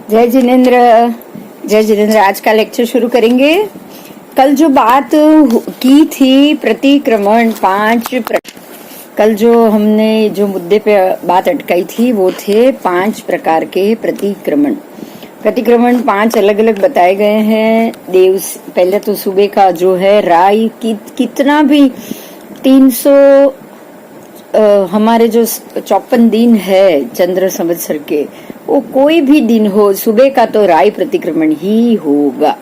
जय जिनेन्द्र। जय जिनेन्द्र। आज का लेक्चर शुरू करेंगे। कल जो बात की थी प्रतिक्रमण कल जो हमने जो मुद्दे पे बात अटकाई थी वो थे 5 प्रकार के प्रतिक्रमण। प्रतिक्रमण 5 अलग अलग बताए गए हैं। पहले तो सुबह का जो है राय कितना भी 300 हमारे जो 54 दिन है चंद्र संवत्सर के, वो कोई भी दिन हो, सुबह का तो राय प्रतिक्रमण ही होगा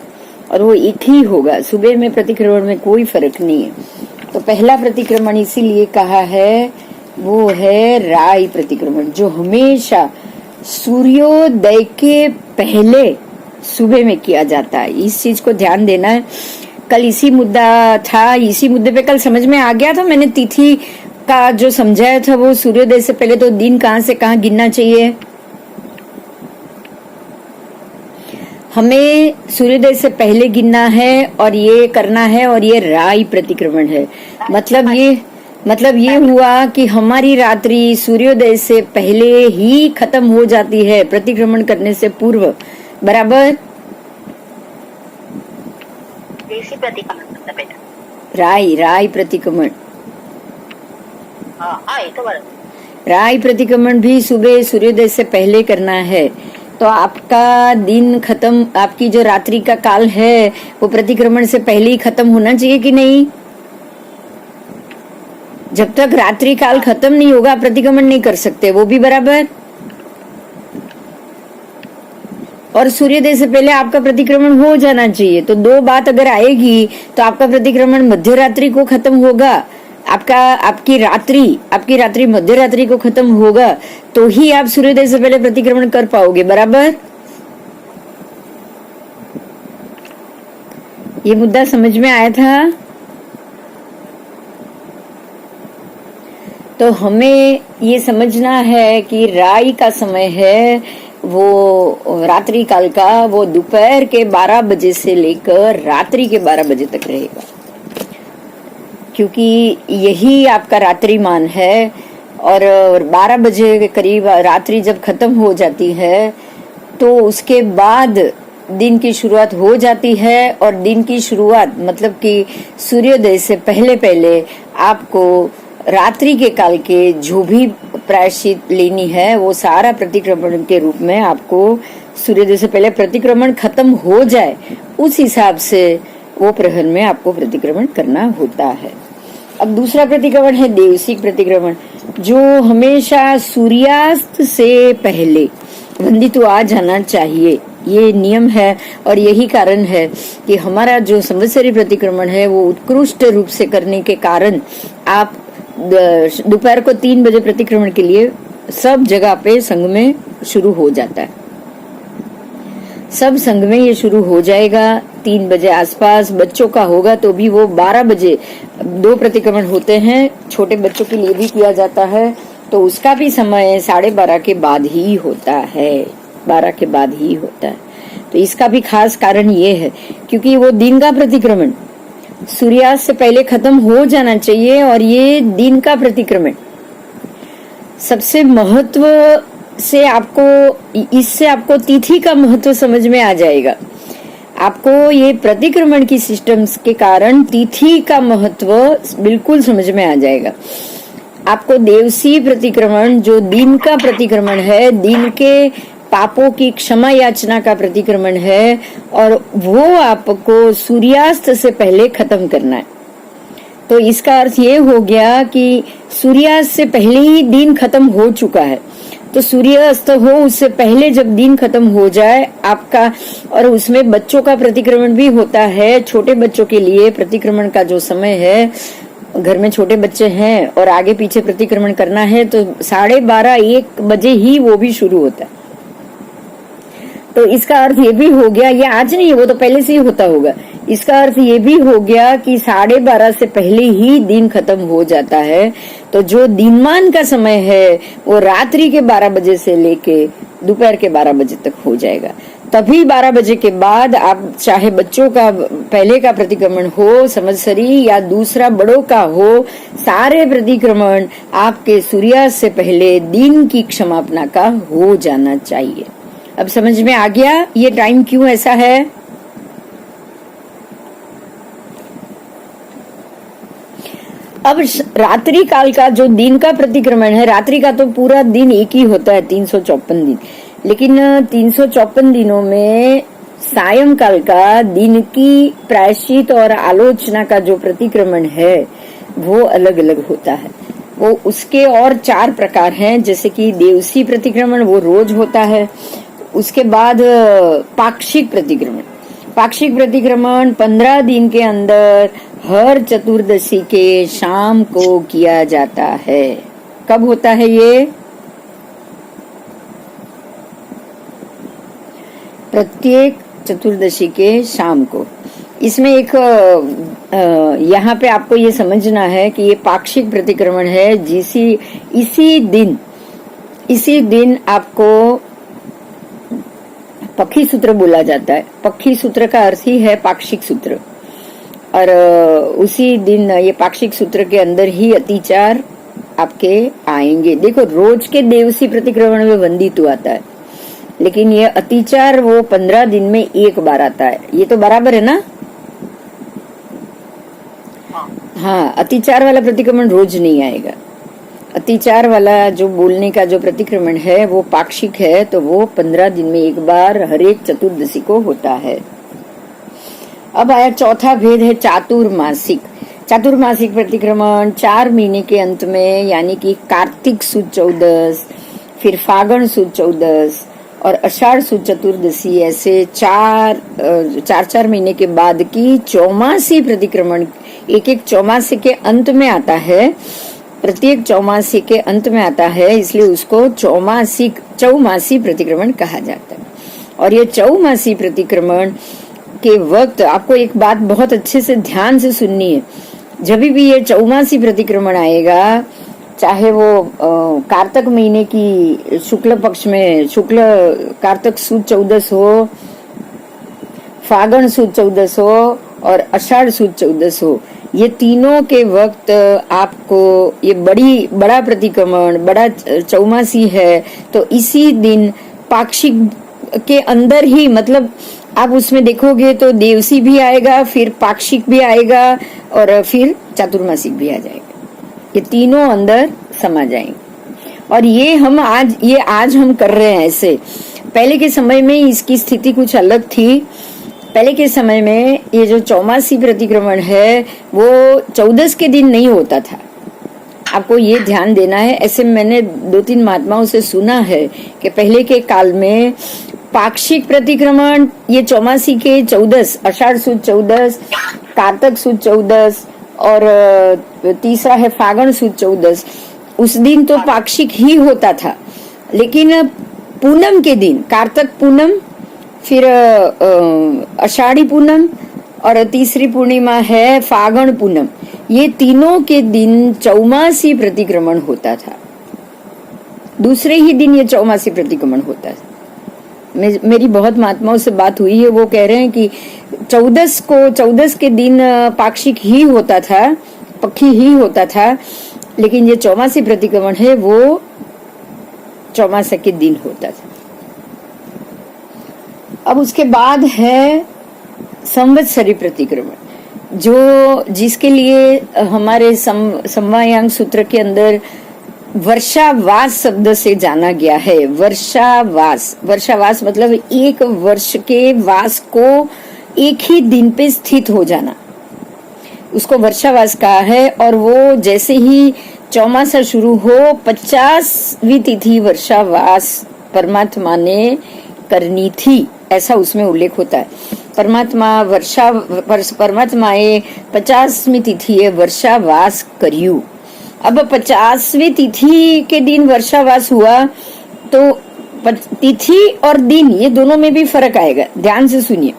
और वो एक ही होगा। सुबह में प्रतिक्रमण में कोई फर्क नहीं है। तो पहला प्रतिक्रमण इसीलिए कहा है वो है राय प्रतिक्रमण, जो हमेशा सूर्योदय के पहले सुबह में किया जाता है। इस चीज को ध्यान देना है। कल इसी मुद्दा था, इसी मुद्दे पे कल समझ में आ गया था। मैंने तिथि का जो समझाया था वो सूर्योदय से पहले तो दिन कहाँ से कहाँ गिनना चाहिए। हमें सूर्योदय से पहले गिनना है और ये करना है, और ये राय प्रतिक्रमण है। मतलब ये हुआ कि हमारी रात्रि सूर्योदय से पहले ही खत्म हो जाती है, प्रतिक्रमण करने से पूर्व। बराबर। राय प्रतिक्रमण। राय प्रतिक्रमण भी सुबह सूर्योदय से पहले करना है। तो आपका दिन खत्म, आपकी जो रात्रि का काल है वो प्रतिक्रमण से पहले ही खत्म होना चाहिए कि नहीं? जब तक रात्रि काल खत्म नहीं होगा प्रतिक्रमण नहीं कर सकते, वो भी बराबर। और सूर्योदय से पहले आपका प्रतिक्रमण हो जाना चाहिए। तो दो बात अगर आएगी तो आपका प्रतिक्रमण मध्य रात्रि को खत्म होगा, आपकी रात्रि मध्य रात्रि को खत्म होगा, तो ही आप सूर्योदय से पहले प्रतिक्रमण कर पाओगे। बराबर। ये मुद्दा समझ में आया था। तो हमें ये समझना है कि राय का समय है वो रात्रि काल का, वो दोपहर के 12 बजे से लेकर रात्रि के 12 बजे तक रहेगा, क्योंकि यही आपका रात्रिमान है। और 12 बजे के करीब रात्रि जब खत्म हो जाती है तो उसके बाद दिन की शुरुआत हो जाती है। और दिन की शुरुआत मतलब कि सूर्योदय से पहले आपको रात्रि के काल के जो भी प्रायश्चित लेनी है वो सारा प्रतिक्रमण के रूप में आपको सूर्योदय से पहले प्रतिक्रमण खत्म हो जाए उस हिसाब से वो प्रहर में आपको प्रतिक्रमण करना होता है। अब दूसरा प्रतिक्रमण है देवसिक प्रतिक्रमण, जो हमेशा सूर्यास्त से पहले वंदित आ जाना चाहिए। ये नियम है और यही कारण है कि हमारा जो संवत्सरी प्रतिक्रमण है वो उत्कृष्ट रूप से करने के कारण आप दोपहर को 3 बजे प्रतिक्रमण के लिए सब जगह पे संघ में शुरू हो जाता है। सब संघ में ये शुरू हो जाएगा 3 बजे आसपास। बच्चों का होगा तो भी वो 12 बजे 2 प्रतिक्रमण होते हैं, छोटे बच्चों के लिए भी किया जाता है, तो उसका भी समय 12:30 के बाद ही होता है, 12 के बाद ही होता है। तो इसका भी खास कारण ये है क्योंकि वो दिन का प्रतिक्रमण सूर्यास्त से पहले खत्म हो जाना चाहिए। और ये दिन का प्रतिक्रमण सबसे महत्व से इससे आपको तिथि का महत्व समझ में आ जाएगा। आपको ये प्रतिक्रमण की सिस्टम्स के कारण तिथि का महत्व बिल्कुल समझ में आ जाएगा। आपको देवसी प्रतिक्रमण जो दिन का प्रतिक्रमण है, दिन के पापों की क्षमा याचना का प्रतिक्रमण है, और वो आपको सूर्यास्त से पहले खत्म करना है। तो इसका अर्थ ये हो गया कि सूर्यास्त से पहले ही दिन खत्म हो चुका है। तो सूर्यास्त हो उससे पहले जब दिन खत्म हो जाए आपका, और उसमें बच्चों का प्रतिक्रमण भी होता है। छोटे बच्चों के लिए प्रतिक्रमण का जो समय है, घर में छोटे बच्चे हैं और आगे पीछे प्रतिक्रमण करना है तो 12:30-1 बजे ही वो भी शुरू होता है। तो इसका अर्थ ये भी हो गया, ये आज नहीं है, वो तो पहले से ही होता होगा। इसका अर्थ ये भी हो गया कि 12:30 से पहले ही दिन खत्म हो जाता है। तो जो दिनमान का समय है वो रात्रि के 12 बजे से लेके दोपहर के 12 बजे तक हो जाएगा। तभी 12 बजे के बाद आप चाहे बच्चों का पहले का प्रतिक्रमण हो संवत्सरी या दूसरा बड़ों का हो, सारे प्रतिक्रमण आपके सूर्यास्त से पहले दिन की क्षमापना का हो जाना चाहिए। अब समझ में आ गया ये टाइम क्यों ऐसा है? अब रात्रि काल का जो दिन का प्रतिक्रमण है, रात्रि का तो पूरा दिन एक ही होता है 354 दिन, लेकिन 354 दिनों में सायंकाल का दिन की प्रायश्चित और आलोचना का जो प्रतिक्रमण है वो अलग अलग होता है। वो उसके और 4 प्रकार हैं, जैसे कि देवसी प्रतिक्रमण वो रोज होता है। उसके बाद पाक्षिक प्रतिक्रमण, पाक्षिक प्रतिक्रमण 15 दिन के अंदर हर चतुर्दशी के शाम को किया जाता है। कब होता है ये? प्रत्येक चतुर्दशी के शाम को। इसमें एक यहाँ पे आपको ये समझना है कि ये पाक्षिक प्रतिक्रमण है, इसी दिन आपको पक्षी सूत्र बोला जाता है। पक्षी सूत्र का अर्थ ही है पाक्षिक सूत्र, और उसी दिन ये पाक्षिक सूत्र के अंदर ही अतिचार आपके आएंगे। देखो रोज के देवसी प्रतिक्रमण में वंदितु आता है, लेकिन ये अतिचार वो 15 दिन में एक बार आता है। ये तो बराबर है ना? हाँ, अतिचार वाला प्रतिक्रमण रोज नहीं आएगा। अतिचार वाला जो बोलने का जो प्रतिक्रमण है वो पाक्षिक है, तो वो 15 दिन में एक बार हरेक चतुर्दशी को होता है। अब आया चौथा भेद है चातुर्मासिक। चातुर्मासिक प्रतिक्रमण 4 महीने के अंत में, यानी कि कार्तिक सुद 14, फिर फागुन सुद 14 और आषाढ़ सुद चतुर्दशी, ऐसे चार महीने के बाद की चौमासी प्रतिक्रमण एक चौमासी के अंत में आता है। प्रत्येक चौमासी के अंत में आता है, इसलिए उसको चौमासी प्रतिक्रमण कहा जाता है। और ये चौमासी प्रतिक्रमण के वक्त आपको एक बात बहुत अच्छे से ध्यान से सुननी है। जब भी ये चौमासी प्रतिक्रमण आएगा, चाहे वो कार्तिक महीने की शुक्ल पक्ष में कार्तिक सुद 14 हो, फागुन सुद 14 हो और आषाढ़ सुद 14 हो, ये तीनों के वक्त आपको ये बड़ा प्रतिक्रमण, बड़ा चौमासी है, तो इसी दिन पाक्षिक के अंदर ही, मतलब आप उसमें देखोगे तो देवसी भी आएगा, फिर पाक्षिक भी आएगा और फिर चातुर्मासिक भी आ जाएगा। ये तीनों अंदर समा जाएंगे। और ये आज हम कर रहे हैं ऐसे। पहले के समय में इसकी स्थिति कुछ अलग थी। पहले के समय में ये जो चौमासी प्रतिक्रमण है वो 14 के दिन नहीं होता था। आपको ये ध्यान देना है। ऐसे मैंने 2-3 महात्माओं से सुना है कि पहले के काल में पाक्षिक प्रतिक्रमण ये चौमासी के 14, आषाढ़ सुद 14, कार्तिक सुद 14 और तीसरा है फागुन सुद 14, उस दिन तो पाक्षिक ही होता था। लेकिन पूनम के दिन, कार्तिक पूनम, फिर आषाढ़ी पूनम और तीसरी पूर्णिमा है फागुन पूनम, ये तीनों के दिन चौमासी प्रतिक्रमण होता था। दूसरे ही दिन ये चौमासी प्रतिक्रमण होता था। मेरी बहुत महात्माओं से बात हुई है, वो कह रहे हैं कि 14 के दिन पाक्षिक ही होता था, पक्षी ही होता था, लेकिन ये चौमासी प्रतिक्रमण है वो चौमासा के दिन होता था। अब उसके बाद है संवत्सरी प्रतिक्रमण, जिसके लिए हमारे समवायांग सूत्र के अंदर वर्षावास शब्द से जाना गया है। वर्षावास मतलब एक वर्ष के वास को एक ही दिन पे स्थित हो जाना, उसको वर्षावास कहा है। और वो जैसे ही चौमासा शुरू हो 50वीं तिथि वर्षावास परमात्मा ने करनी थी, ऐसा उसमें उल्लेख होता है। परमात्माए 50वीं तिथि वर्षावास करियु। अब 50वीं तिथि के दिन वर्षावास हुआ तो तिथि और दिन ये दोनों में भी फर्क आएगा। ध्यान से सुनिए।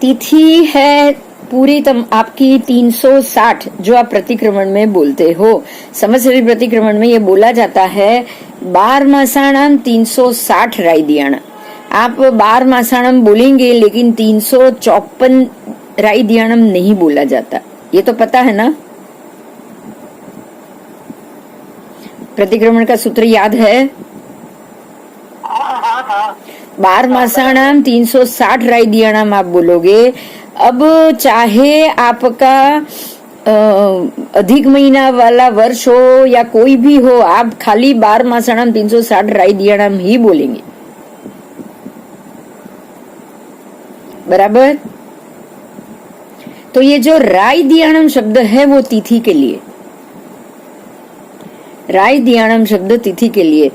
तिथि है पूरी आपकी 360 जो आप प्रतिक्रमण में बोलते हो। संवत्सरी प्रतिक्रमण में ये बोला जाता है 12 मासाणाम 360 राइदियाना। आप 12 मासाणाम बोलेंगे, लेकिन 354 राइदियानम नहीं बोला जाता। ये तो पता है ना? प्रतिक्रमण का सूत्र याद है? हाँ 12 मासाणाम 360 राई दियाणाम आप बोलोगे। अब चाहे आपका अधिक महीना वाला वर्ष हो या कोई भी हो, आप खाली 12 मासाणाम 360 राई दियाणाम ही बोलेंगे, बराबर। तो ये जो राई दियाणम शब्द है वो तिथि के लिए, राई दियाणम शब्द तिथि के लिए।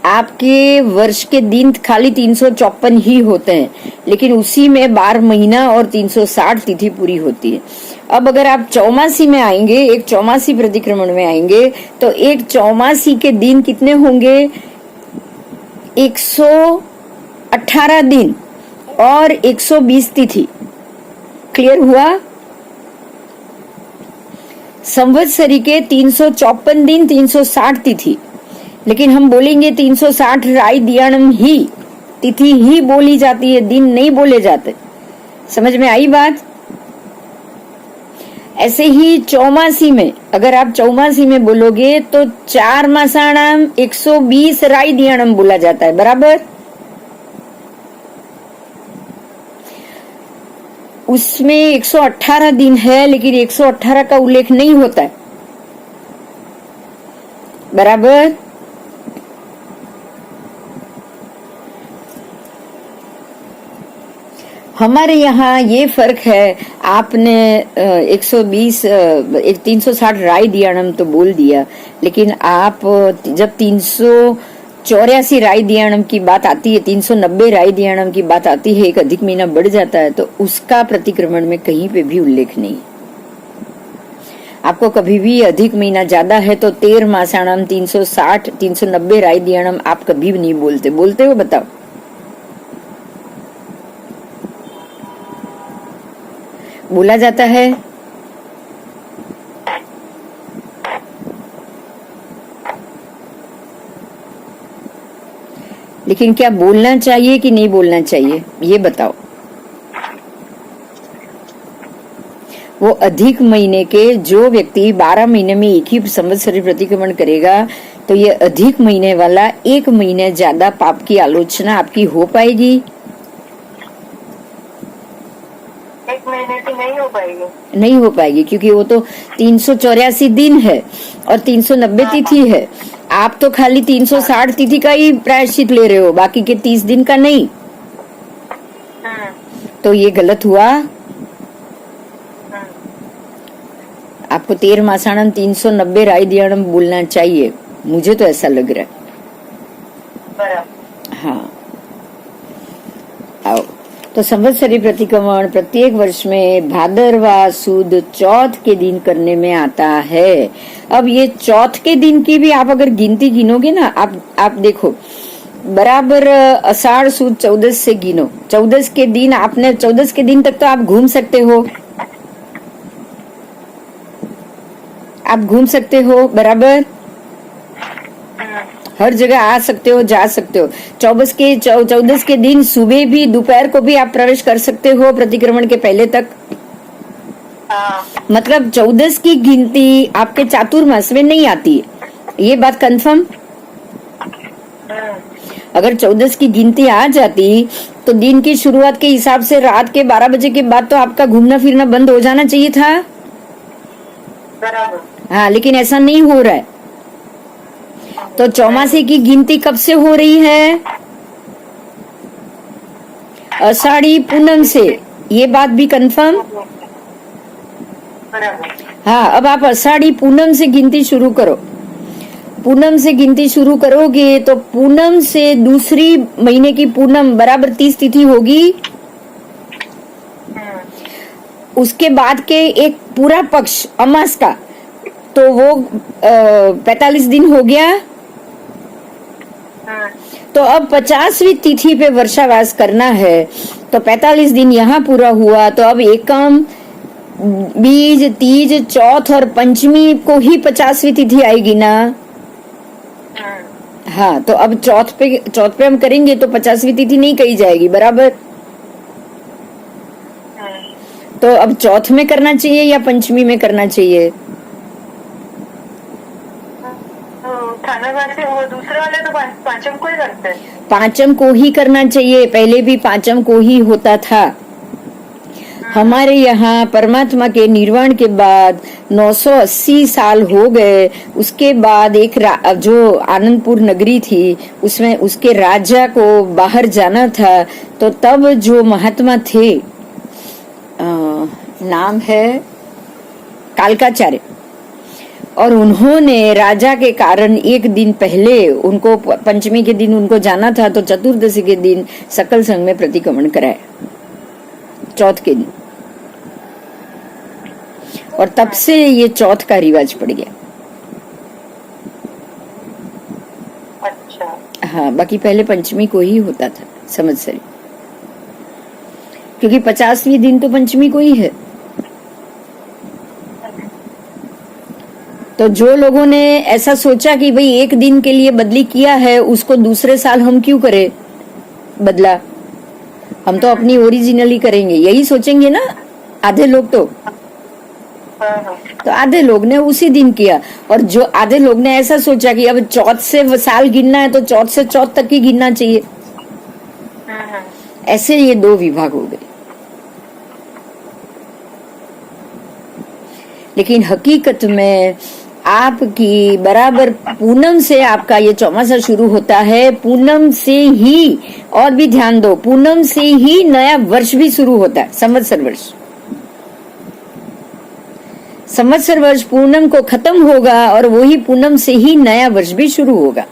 आपके वर्ष के दिन खाली 354 ही होते हैं, लेकिन उसी में 12 महीना और 360 तिथि पूरी होती है। अब अगर आप चौमासी में आएंगे, एक चौमासी प्रतिक्रमण में आएंगे, तो एक चौमासी के दिन कितने होंगे? 118 दिन और 120 तिथि। क्लियर हुआ? संवत्सरी के 354 दिन 360 तिथि, लेकिन हम बोलेंगे 360 राई दियाणम ही, तिथि ही बोली जाती है, दिन नहीं बोले जाते। समझ में आई बात? ऐसे ही चौमासी में, अगर आप चौमासी में बोलोगे तो 4 मासाणाम 120 राई दियाणम बोला जाता है, बराबर। उसमें 118 दिन है, लेकिन 118 का उल्लेख नहीं होता है, बराबर। हमारे यहाँ ये फर्क है, आपने 360 राई दियाणम तो बोल दिया, लेकिन आप जब 384 राई दियाणम की बात आती है, 390 राई दियाणम की बात आती है, एक अधिक महीना बढ़ जाता है, तो उसका प्रतिक्रमण में कहीं पे भी उल्लेख नहीं। आपको कभी भी अधिक महीना ज्यादा है तो 13 मासाणाम 360 390 राई दियाणम आप कभी भी नहीं बोलते। बोलते हो? बताओ। बोला जाता है? लेकिन क्या बोलना चाहिए कि नहीं बोलना चाहिए, ये बताओ। वो अधिक महीने के जो व्यक्ति 12 महीने में एक ही संवत्सरी प्रतिक्रमण करेगा, तो ये अधिक महीने वाला एक महीने ज्यादा पाप की आलोचना आपकी हो पाएगी? एक महीने की नहीं हो पाएगी। नहीं हो पाएगी, क्योंकि वो तो 384 दिन है और 390 तिथि है। आप तो खाली 360 तिथि का ही प्रायश्चित ले रहे हो, बाकी के 30 दिन का नहीं। तो ये गलत हुआ। आपको 13 मासाणम 390 राई दियाणम बोलना चाहिए, मुझे तो ऐसा लग रहा है। हाँ, आओ। तो संवत्सरी प्रतिक्रमण प्रत्येक वर्ष में भादरवा सुद चौथ के दिन करने में आता है। अब ये चौथ के दिन की भी आप अगर गिनती गिनोगे ना, आप देखो, बराबर आषाढ़ सुद 14 से गिनो। 14 के दिन आपने 14 के दिन तक तो आप घूम सकते हो, आप घूम सकते हो, बराबर। हर जगह आ सकते हो, जा सकते हो। 14 के दिन सुबह भी दोपहर को भी आप प्रवेश कर सकते हो प्रतिक्रमण के पहले तक। मतलब 14 की गिनती आपके चातुर्मास में नहीं आती है, ये बात कंफर्म। अगर 14 की गिनती आ जाती तो दिन की शुरुआत के हिसाब से रात के 12 बजे के बाद तो आपका घूमना फिरना बंद हो जाना चाहिए था। हाँ, लेकिन ऐसा नहीं हो रहा है। तो चौमासे की गिनती कब से हो रही है? आषाढ़ी पूनम से, ये बात भी कंफर्म। हाँ, अब आप आषाढ़ी पूनम से गिनती शुरू करो। पूनम से गिनती शुरू करोगे तो पूनम से दूसरी महीने की पूनम बराबर 30 तिथि होगी। उसके बाद के एक पूरा पक्ष अमास का, तो वो 45 दिन हो गया। तो अब 50वीं तिथि पे वर्षावास करना है, तो 45 दिन यहाँ पूरा हुआ। तो अब एकम, बीज, तीज, चौथ और पंचमी को ही 50वीं तिथि आएगी ना। हाँ, तो अब चौथ पे हम करेंगे तो 50वीं तिथि नहीं कही जाएगी, बराबर। तो अब चौथ में करना चाहिए या पंचमी में करना चाहिए? खाना खाते वो दूसरे वाले तो पांचम को ही करते हैं। पांचम को ही करना चाहिए, पहले भी पांचम को ही होता था। हमारे यहाँ परमात्मा के निर्वाण के बाद 980 साल हो गए। उसके बाद एक जो आनंदपुर नगरी थी उसमें उसके राजा को बाहर जाना था, तो तब जो महात्मा थे नाम है कालकाचार्य, और उन्होंने राजा के कारण एक दिन पहले उनको पंचमी के दिन उनको जाना था, तो चतुर्दशी के दिन सकल संघ में प्रतिक्रमण कराया, चौथ के दिन। और तब से ये चौथ का रिवाज पड़ गया। अच्छा। हाँ, बाकी पहले पंचमी को ही होता था संवत्सरी, क्योंकि 50वीं दिन तो पंचमी को ही है। तो जो लोगों ने ऐसा सोचा कि भाई एक दिन के लिए बदली किया है, उसको दूसरे साल हम क्यों करें बदला, हम तो अपनी ओरिजिनली करेंगे, यही सोचेंगे ना आधे लोग तो आधे लोग ने उसी दिन किया। और जो आधे लोग ने ऐसा सोचा कि अब चौथ से साल गिनना है तो चौथ से चौथ तक ही गिनना चाहिए। ऐसे ये दो विभाग हो गए। लेकिन हकीकत में आपकी बराबर पूनम से आपका ये चौमासा शुरू होता है, पूनम से ही, और भी ध्यान दो, पूनम से ही नया वर्ष भी शुरू होता है, संवत्सर वर्ष। संवत्सर वर्ष पूनम को खत्म होगा और वही पूनम से ही नया वर्ष भी शुरू होगा।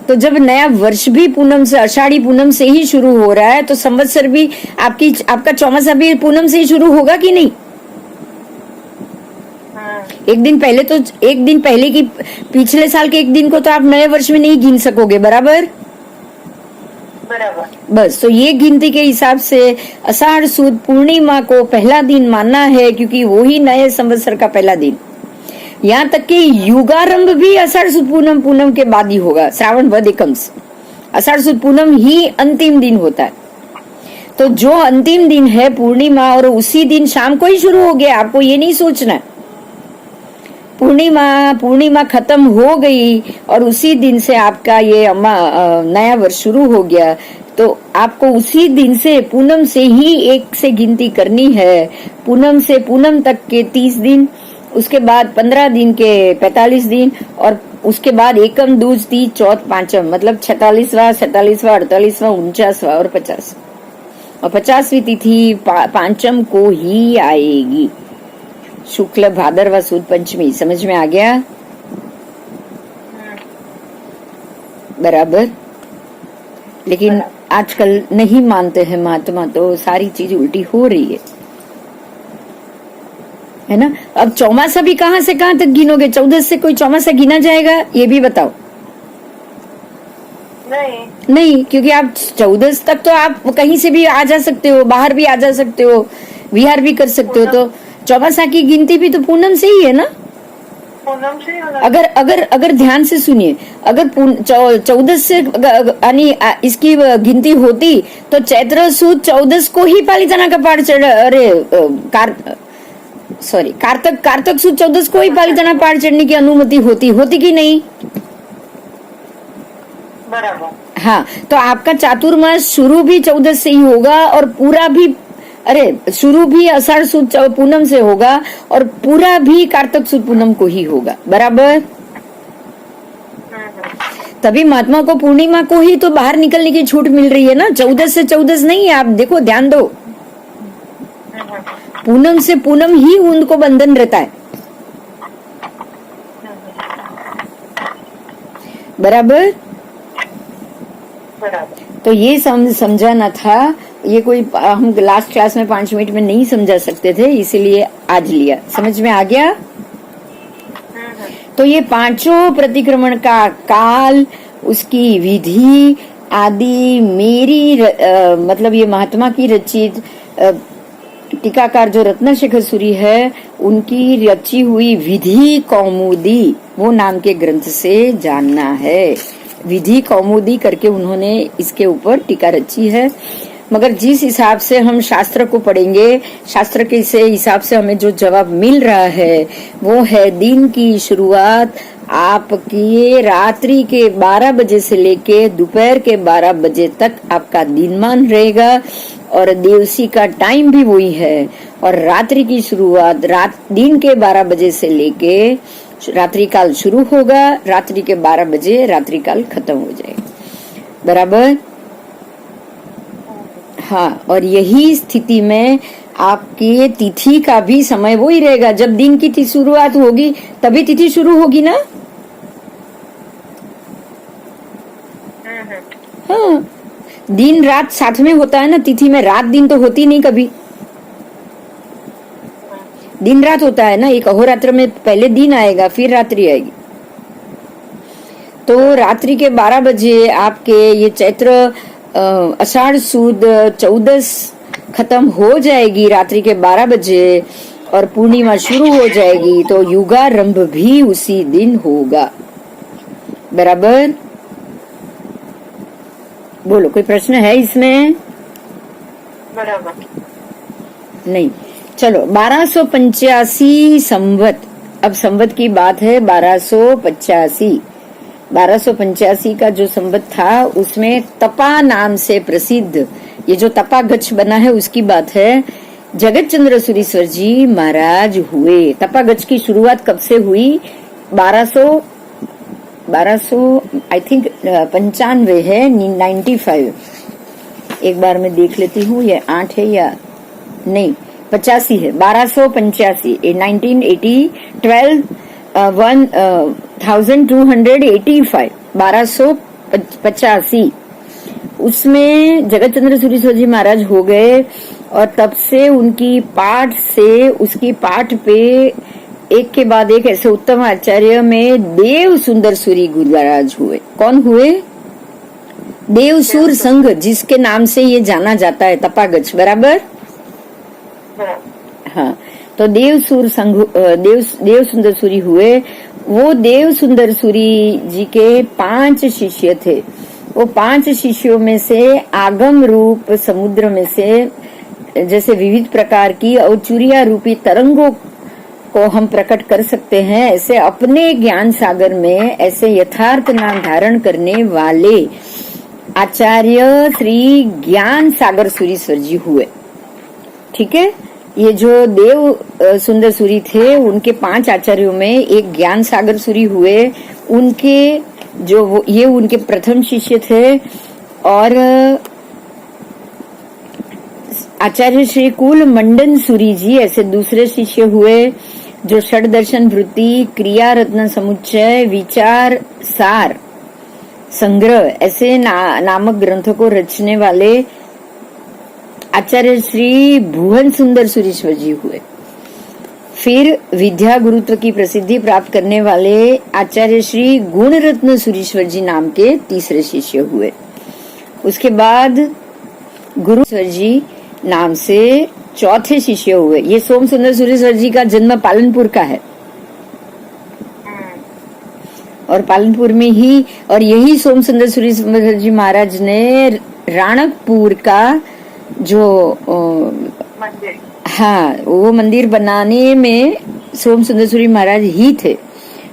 तो जब नया वर्ष भी पूनम से, आषाढ़ी पूनम से ही शुरू हो रहा है, तो संवत्सर भी आपका चौमासा भी पूनम से ही शुरू होगा कि नहीं? एक दिन पहले की पिछले साल के एक दिन को तो आप नए वर्ष में नहीं गिन सकोगे, बराबर। बस, तो ये गिनती के हिसाब से आषाढ़ सुद पूर्णिमा को पहला दिन मानना है, क्योंकि वो ही नए संवत्सर का पहला दिन। यहाँ तक कि युगारंभ भी आषाढ़ सुद पूनम के बाद ही होगा, श्रावण वद एकम से। आषाढ़ सुद पूनम ही अंतिम दिन होता है। तो जो अंतिम दिन है पूर्णिमा, और उसी दिन शाम को ही शुरू हो गया, आपको ये नहीं सोचना है। पूर्णिमा खत्म हो गई और उसी दिन से आपका ये नया वर्ष शुरू हो गया, तो आपको उसी दिन से पूनम से ही एक से गिनती करनी है। पूनम से पूनम तक के 30 दिन, उसके बाद 15 दिन के 45 दिन, और उसके बाद एकम, दूज, तीज, चौथ, पांचम, मतलब 46वां, 47वां, 48वां, 49वां और 50। और 50वीं तिथि पांचम को ही आएगी, शुक्ल भादरवा सुद पंचमी। समझ में आ गया? बराबर। लेकिन आजकल नहीं मानते हैं महात्मा, तो सारी चीज उल्टी हो रही है ना। अब चौमासा भी कहाँ से कहाँ तक गिनोगे? 14 से कोई चौमासा गिना जाएगा? ये भी बताओ। नहीं, क्योंकि आप 14 तक तो आप कहीं से भी आ जा सकते हो, बाहर भी आ जा सकते हो, विहार भी कर सकते हो। तो चौमासा की गिनती भी तो पूनम से ही है ना। पूनम से अगर ध्यान से सुनिए, अगर 14 से यानी इसकी गिनती होती तो चैत्र सुद 14 को ही पालीताना का पाठ चढ़, कार्तक सुद 14 को ही पालीताना पाठ चढ़ने की अनुमति होती कि नहीं? बराबर। हाँ, तो आपका चातुर्मास शुरू भी 14 से ही होगा, और पूरा भी शुरू भी आषाढ़ सुद पूनम से होगा, और पूरा भी कार्तक सुद पूनम को ही होगा, बराबर। तभी महात्मा को पूर्णिमा को ही तो बाहर निकलने की छूट मिल रही है ना, 14 से 14 नहीं है। आप देखो, ध्यान दो, पूनम से पूनम ही उनको बंधन रहता है, बराबर। तो ये समझाना था। ये कोई हम लास्ट क्लास में 5 मिनट में नहीं समझा सकते थे, इसीलिए आज लिया। समझ में आ गया? तो ये पांचों प्रतिक्रमण का काल, उसकी विधि आदि मेरी मतलब ये महात्मा की रचित टीकाकार जो रत्नशेखर सूरी है, उनकी रची हुई विधि कौमुदी, वो नाम के ग्रंथ से जानना है। विधि कौमुदी करके उन्होंने इसके ऊपर टीका रची है। मगर जिस हिसाब से हम शास्त्र को पढ़ेंगे, शास्त्र के से हिसाब से हमें जो जवाब मिल रहा है वो है दिन की शुरुआत आपकी रात्रि के 12 बजे से लेके दोपहर के 12 बजे तक आपका दिनमान रहेगा और देवसी का टाइम भी वही है। और रात्रि की शुरुआत दिन के 12 बजे से लेके रात्रि काल शुरू होगा, रात्रि के 12 बजे रात्रि काल खत्म हो जाएगा। बराबर? हाँ, और यही स्थिति में आपकी तिथि का भी समय वो ही रहेगा। जब दिन की शुरुआत होगी तभी तिथि शुरू होगी ना। हाँ, दिन रात साथ में होता है ना, तिथि में रात दिन तो होती नहीं कभी, दिन रात होता है ना। एक अहोरात्र में पहले दिन आएगा फिर रात्रि आएगी। तो रात्रि के 12 बजे आपके ये चैत्र आषाढ़ सुद 14 खत्म हो जाएगी रात्रि के 12 बजे और पूर्णिमा शुरू हो जाएगी, तो युगारंभ भी उसी दिन होगा। बराबर? बोलो, कोई प्रश्न है इसमें? बराबर। नहीं। चलो, 1285 संवत, अब संवत की बात है। 1285 का जो संवत था उसमें तपा नाम से प्रसिद्ध ये जो तपा गच्छ बना है उसकी बात है। जगत चंद्र सुरीश्वर जी महाराज हुए। तपा गच्छ की शुरुआत कब से हुई? 1200 आई थिंक 95 है, 95। एक बार मैं देख लेती हूँ ये 8 है या नहीं, 85 है। 1285 1980 1285 1285 उसमें जगत चंद्र सुरीश्वर जी महाराज हो गए और तब से उनकी पाठ से उसकी पाठ पे एक के बाद एक ऐसे उत्तम आचार्य में देव सुंदर सूरी गुरु महाराज हुए। कौन हुए? देवसूर संघ, जिसके नाम से ये जाना जाता है तपागच्छ। बराबर? हाँ, तो देवसूर संघ देव सुंदर सूरी हुए। वो देव सुंदर सूरी जी के 5 शिष्य थे। वो 5 शिष्यों में से आगम रूप समुद्र में से जैसे विविध प्रकार की औचुरिया रूपी तरंगों को हम प्रकट कर सकते हैं, ऐसे अपने ज्ञान सागर में ऐसे यथार्थ नाम धारण करने वाले आचार्य श्री ज्ञान सागर सुरीश्वर जी हुए। ठीक है, ये जो देव सुंदर सूरी थे उनके 5 आचार्यों में एक ज्ञान सागर सूरी हुए। उनके जो ये उनके प्रथम शिष्य थे। और आचार्य श्री कुल मंडन सूरी जी ऐसे दूसरे शिष्य हुए, जो षड दर्शन वृत्ति, क्रिया रत्न समुच्चय, विचार सार संग्रह ऐसे नामक ग्रंथों को रचने वाले आचार्य श्री भुवन सुंदर सुरीश्वर जी हुए। फिर विद्या गुरुत्व की प्रसिद्धि प्राप्त करने वाले आचार्य श्री गुण रत्न सुरीश्वर जी नाम के तीसरे शिष्य हुए। उसके बाद गुरुश्वर जी नाम से चौथे शिष्य हुए। ये सोम सुंदर सुरेश्वर जी का जन्म पालनपुर का है और पालनपुर में ही, और यही सोम सुंदर सुरेश्वर जी महाराज ने राणकपुर का जो मंदिर, हाँ, वो मंदिर बनाने में सोम सुंदर सूरी महाराज ही थे।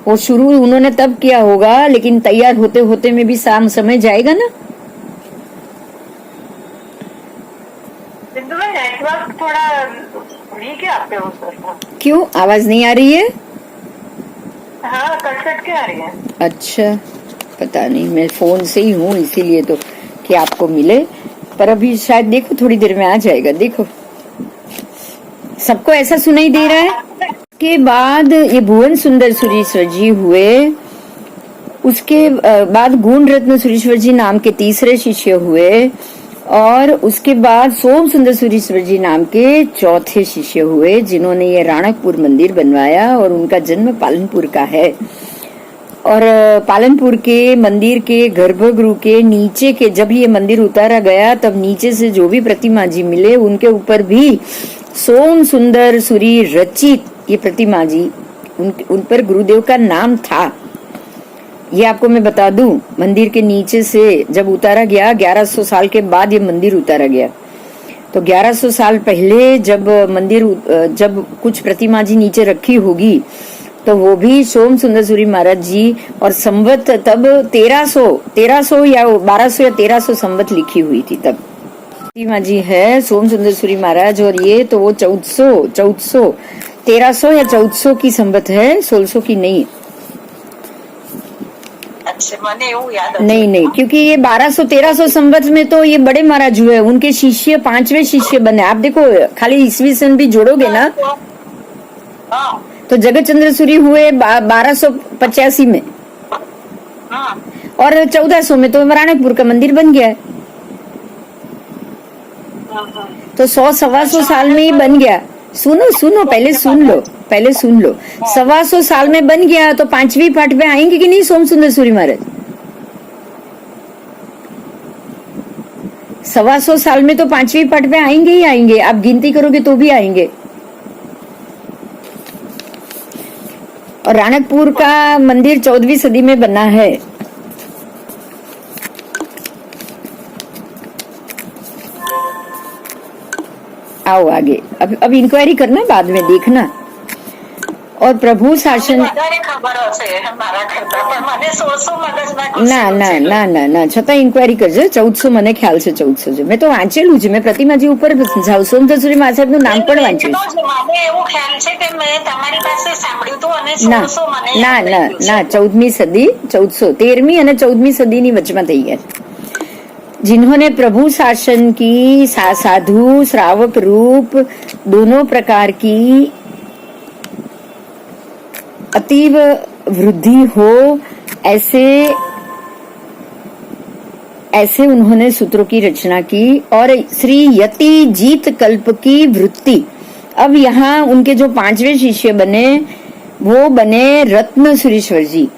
वो शुरू उन्होंने तब किया होगा, लेकिन तैयार होते होते में भी समय जाएगा ना। नेटवर्क थोड़ा वीक है आप पे उस पर। क्यों आवाज नहीं आ रही है? हाँ, कट के आ रही है। अच्छा, पता नहीं, मैं फोन से ही हूँ इसीलिए तो कि आपको मिले, पर अभी शायद देखो थोड़ी देर में आ जाएगा। देखो सबको ऐसा सुनाई दे रहा है। के बाद ये भुवन सुंदर सुरीश्वर जी हुए। उसके बाद गुण रत्न सुरीश्वर जी नाम के तीसरे शिष्य हुए और उसके बाद सोम सुंदर सुरीश्वर जी नाम के चौथे शिष्य हुए, जिन्होंने ये राणकपुर मंदिर बनवाया और उनका जन्म पालनपुर का है। और पालनपुर के मंदिर के गर्भगृह के नीचे के जब ये मंदिर उतारा गया तब नीचे से जो भी प्रतिमा जी मिले उनके ऊपर भी सोम सुंदर सूरी रचित ये प्रतिमा जी उन पर गुरुदेव का नाम था। ये आपको मैं बता दूं, मंदिर के नीचे से जब उतारा गया 1100 साल के बाद ये मंदिर उतारा गया, तो 1100 साल पहले जब जब कुछ प्रतिमा जी नीचे रखी होगी तो वो भी सोम सुंदर सूरी महाराज जी, और संवत तब 1300 या 1200 या 1300 संवत लिखी हुई थी तब प्रतिमा जी है सोम सुंदर सूरी महाराज। और ये तो वो 1300 या 1400 की संवत है, 1600 की नहीं। अच्छा, मैंने એવું याद नहीं, क्योंकि ये 1200-1300 संवत में तो ये बड़े महाराज हुए, उनके शिष्य 5वें शिष्य बने। आप देखो खाली ईस्वी सन भी जोड़ोगे ना तो जगत चंद्र सूरी हुए 1285 में, और 1400 में तो राणकपुर का मंदिर बन गया है। तो 100-125 साल में ही बन गया। सुनो पहले सुन लो 125 साल में बन गया तो 5वीं पाठ में आएंगे कि नहीं सोम सुंदर सूरी महाराज? 125 साल में तो 5वीं पाठ में आएंगे ही आएंगे, आप गिनती करोगे तो भी आएंगे। और राणकपुर का मंदिर 14वीं सदी में बना है। आओ आगे, अब इंक्वायरी करना, बाद में देखना। और प्रभु शासन ના છતાં ઇન્ક્વાયરી કરજો। 1400 મને ખ્યાલ છે, 1400 છે, મેં તો વાંચેલું છે, મેં પ્રતિમાજી ઉપર સોમદત્ત सूरी महाराज નું નામ પણ વાંચ્યું ના 14મી સદી 13મી અને 14મી સદીની વચમાં થઈ ગયા। जिन्होंने प्रभु शासन की साधु श्रावक रूप दोनों प्रकार की अतीव वृद्धि हो, ऐसे उन्होंने सूत्रों की रचना की। और श्री यति जीत कल्प की वृत्ति, अब यहाँ उनके जो 5वें शिष्य बने वो बने रत्न सुरीश्वर जी।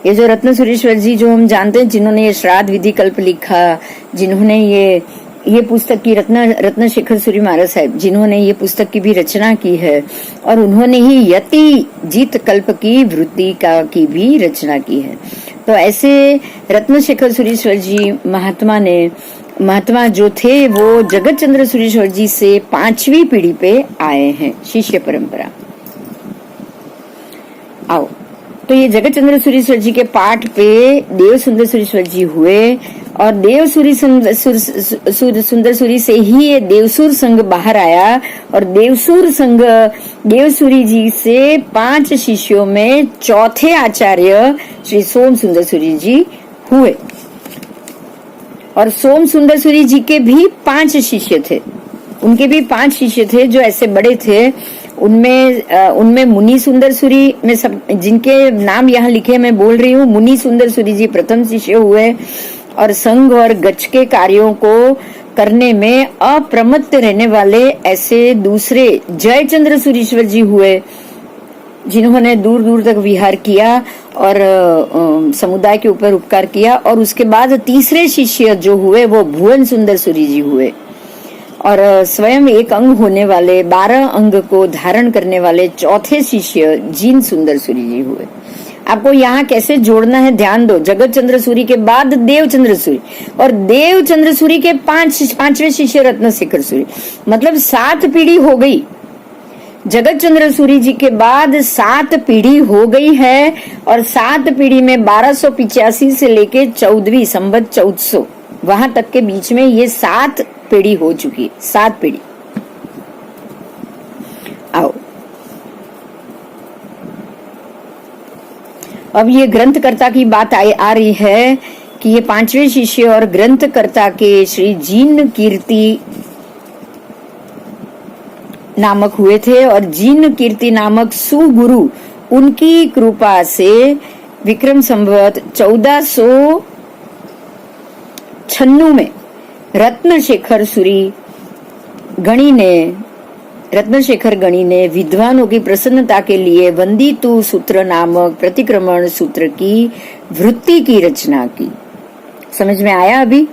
ये जो रत्न सुरेश्वर जी जो हम जानते हैं, जिन्होंने ये श्राद्ध विधि कल्प लिखा, जिन्होंने ये पुस्तक की रत्न शेखर सूरी महाराज साहब जिन्होंने ये पुस्तक की भी रचना की है, और उन्होंने ही यति जीत कल्प की वृत्ति की भी रचना की है। तो ऐसे रत्न शेखर सुरेश्वर जी महात्मा जो थे वो जगत चंद्र सुरेश्वर जी से 5वीं पीढ़ी पे आए हैं, शिष्य परंपरा। आओ, तो ये जगत चंद्र सुरेश्वर जी के पाठ पे देव सुंदर सुरेश्वर जी हुए, और देव सुंदर सूरी से ही ये देवसुर संघ बाहर आया, और देवसुरी जी से 5 शिष्यों में चौथे आचार्य श्री सोम सुंदर सूरी जी हुए। और सोम सुंदर सूरी जी के भी 5 शिष्य थे, उनके भी 5 शिष्य थे जो ऐसे बड़े थे। उनमें मुनि सुंदर सूरी में सब जिनके नाम यहाँ लिखे मैं बोल रही हूँ, मुनि सुंदर सूरी जी प्रथम शिष्य हुए, और संघ और गच्छ के कार्यों को करने में अप्रमत्त रहने वाले ऐसे दूसरे जयचंद्र सुरीश्वर जी हुए, जिन्होंने दूर दूर तक विहार किया और समुदाय के ऊपर उपकार किया। और उसके बाद तीसरे शिष्य जो हुए वो भुवन सुंदर सूरी जी हुए, और स्वयं एक अंग होने वाले 12 अंग को धारण करने वाले चौथे शिष्य जीन सुंदर सूरी जी हुए। आपको यहाँ कैसे जोड़ना है ध्यान दो। जगत चंद्र सूरी के बाद देवचंद्र सूरी, और देवचंद्र सूरी के 5वें शिष्य रत्न शेखर सूरी, मतलब 7 पीढ़ी हो गई। जगत चंद्र सूरी जी के बाद 7 पीढ़ी हो गई है, और 7 पीढ़ी में 1285 से लेके 14वीं संवत 1400 वहां तक के बीच में ये 7 पीढ़ी हो चुकी, 7 पीढ़ी। आओ, अब ये ग्रंथकर्ता की बात आ रही है कि ये 5वें शिष्य और ग्रंथकर्ता के श्री जीन कीर्ति नामक हुए थे, और जीन कीर्ति नामक सुगुरु उनकी कृपा से विक्रम संवत 1496 में रत्नशेखर गणी ने विद्वानों की प्रसन्नता के लिए वंदितु सूत्र नामक प्रतिक्रमण सूत्र की वृत्ति की रचना की। समझ में आया? अभी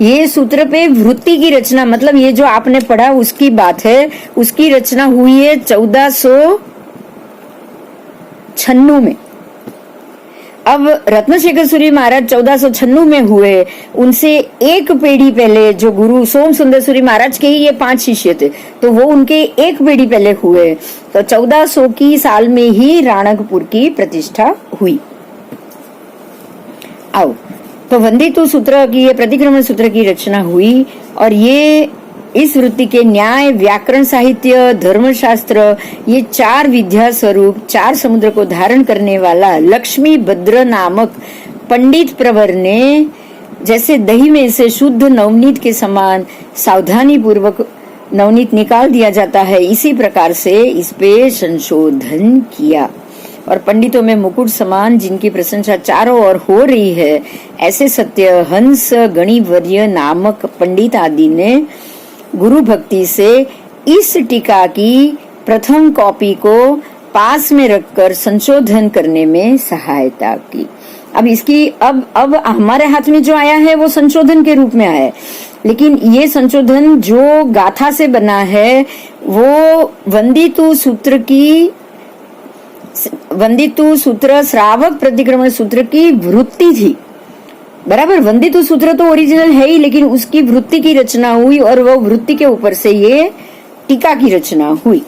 ये सूत्र पे वृत्ति की रचना, मतलब ये जो आपने पढ़ा उसकी बात है, उसकी रचना हुई है 1496 में। अब रत्नशेखर सूरी महाराज 1496 में हुए, उनसे एक पीढ़ी पहले जो गुरु सोम सुंदर सूरी महाराज के ही ये 5 शिष्य थे, तो वो उनके एक पीढ़ी पहले हुए, तो 1400 की साल में ही राणकपुर की प्रतिष्ठा हुई। आओ, तो वंदितु सूत्र की, ये प्रतिक्रमण सूत्र की रचना हुई, और ये इस वृत्ति के न्याय, व्याकरण, साहित्य, धर्मशास्त्र, ये 4 विद्या स्वरूप 4 समुद्र को धारण करने वाला लक्ष्मी भद्र नामक पंडित प्रवर ने, जैसे दही में से शुद्ध नवनीत के समान सावधानी पूर्वक नवनीत निकाल दिया जाता है, इसी प्रकार से इस पे संशोधन किया। और पंडितों में मुकुट समान जिनकी प्रशंसा चारों ओर हो रही है, ऐसे सत्य हंस गणिवर्य नामक पंडित आदि ने गुरु भक्ति से इस टीका की प्रथम कॉपी को पास में रखकर संशोधन करने में सहायता की। अब इसकी अब हमारे हाथ में जो आया है वो संशोधन के रूप में आया है, लेकिन ये संशोधन जो गाथा से बना है वो वंदितु सूत्र श्रावक प्रतिक्रमण सूत्र की वृत्ति थी। बराबर, वंदितु सूत्र तो ओरिजिनल है ही, लेकिन उसकी वृत्ति की रचना हुई और वो वृत्ति के ऊपर से ये टीका की रचना हुई।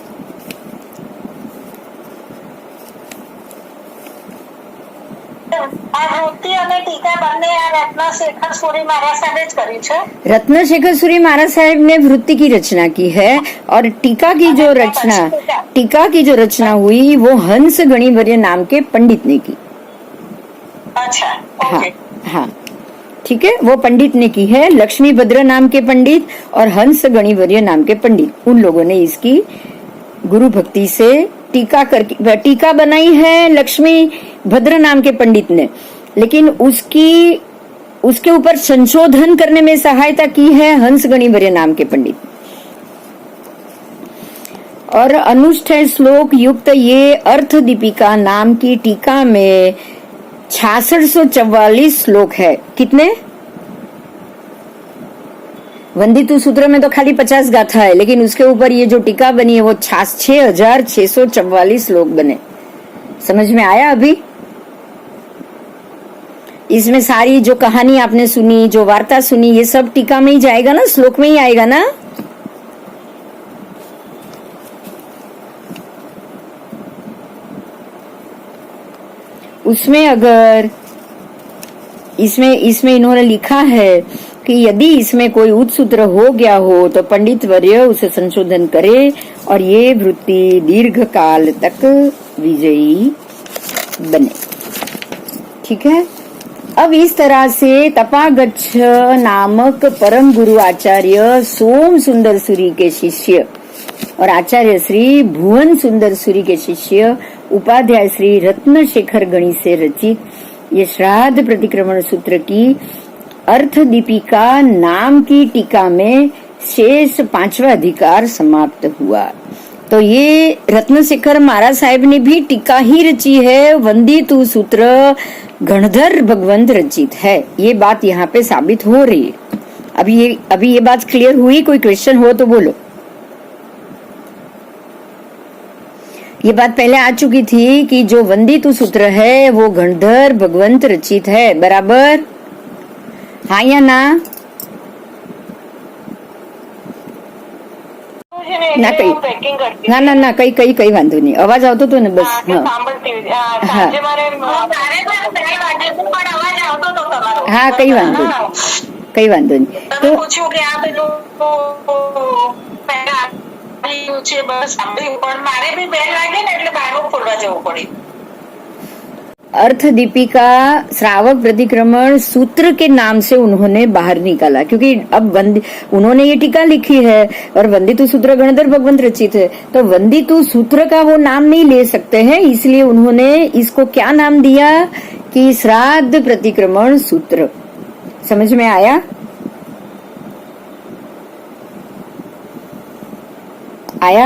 रत्नशेखर सूरी महाराज साहेब ने वृत्ति की रचना की है, और टीका की जो रचना हुई वो हंस गणिवर्य नाम के पंडित ने की। अच्छा, हाँ, ठीक है, वो पंडित ने की है, लक्ष्मी भद्र नाम के पंडित और हंस गणिवर्य नाम के पंडित, उन लोगों ने इसकी गुरु भक्ति से टीका बनाई है लक्ष्मी भद्र नाम के पंडित ने, लेकिन उसके ऊपर संशोधन करने में सहायता की है हंस गणिवर्य नाम के पंडित। और अनुष्ठेय श्लोक युक्त ये अर्थ दीपिका नाम की टीका में 6644 श्लोक है। कितने? वंदितु सूत्र में तो खाली 50 गाथा है, लेकिन उसके ऊपर ये जो टीका बनी है वो 6644 श्लोक बने। समझ में आया? अभी इसमें सारी जो कहानी आपने सुनी, जो वार्ता सुनी, ये सब टीका में ही जाएगा ना, श्लोक में ही आएगा ना। उसमें अगर इसमें इन्होंने लिखा है कि यदि इसमें कोई उत्सूत्र हो गया हो तो पंडित वर्य उसे संशोधन करे और ये वृत्ति दीर्घ काल तक विजयी बने। ठीक है। अब इस तरह से तपागच्छ नामक परम गुरु आचार्य सोम सुंदर सूरी के शिष्य और आचार्य श्री भुवन सुंदर सूरी के शिष्य उपाध्याय श्री रत्नशेखर गणी से रचित ये श्राद्ध प्रतिक्रमण सूत्र की अर्थ दीपिका नाम की टीका में शेष 5वां अधिकार समाप्त हुआ। तो ये रत्नशेखर महाराज साहेब ने भी टीका ही रची है, वंदितु सूत्र गणधर भगवंत रचित है, ये बात यहाँ पे साबित हो रही है। अभी ये बात क्लियर हुई? कोई क्वेश्चन हो तो बोलो। ये बात पहले आ चुकी थी कि जो वंदितु सूत्र है वो गणधर भगवंत रचित है, बराबर? हाँ या ना? ना कई वांधो नहीं, अवाज आवतो तो ने बस। हाँ कई वांधो नहीं। तो पूछ्યું કે આ પેલું બસ પણ મારે બી બેલ લાગે ને એટલે બહારનું ખોલવા જવું પડે। अर्थ दीपिका श्रावक प्रतिक्रमण सूत्र के नाम से उन्होंने बाहर निकाला, क्योंकि अब उन्होंने ये टीका लिखी है और वंदितु सूत्र गणधर भगवंत रचित है, तो वंदितु सूत्र का वो नाम नहीं ले सकते हैं, इसलिए उन्होंने इसको क्या नाम दिया कि श्राद्ध प्रतिक्रमण सूत्र। समझ में आया?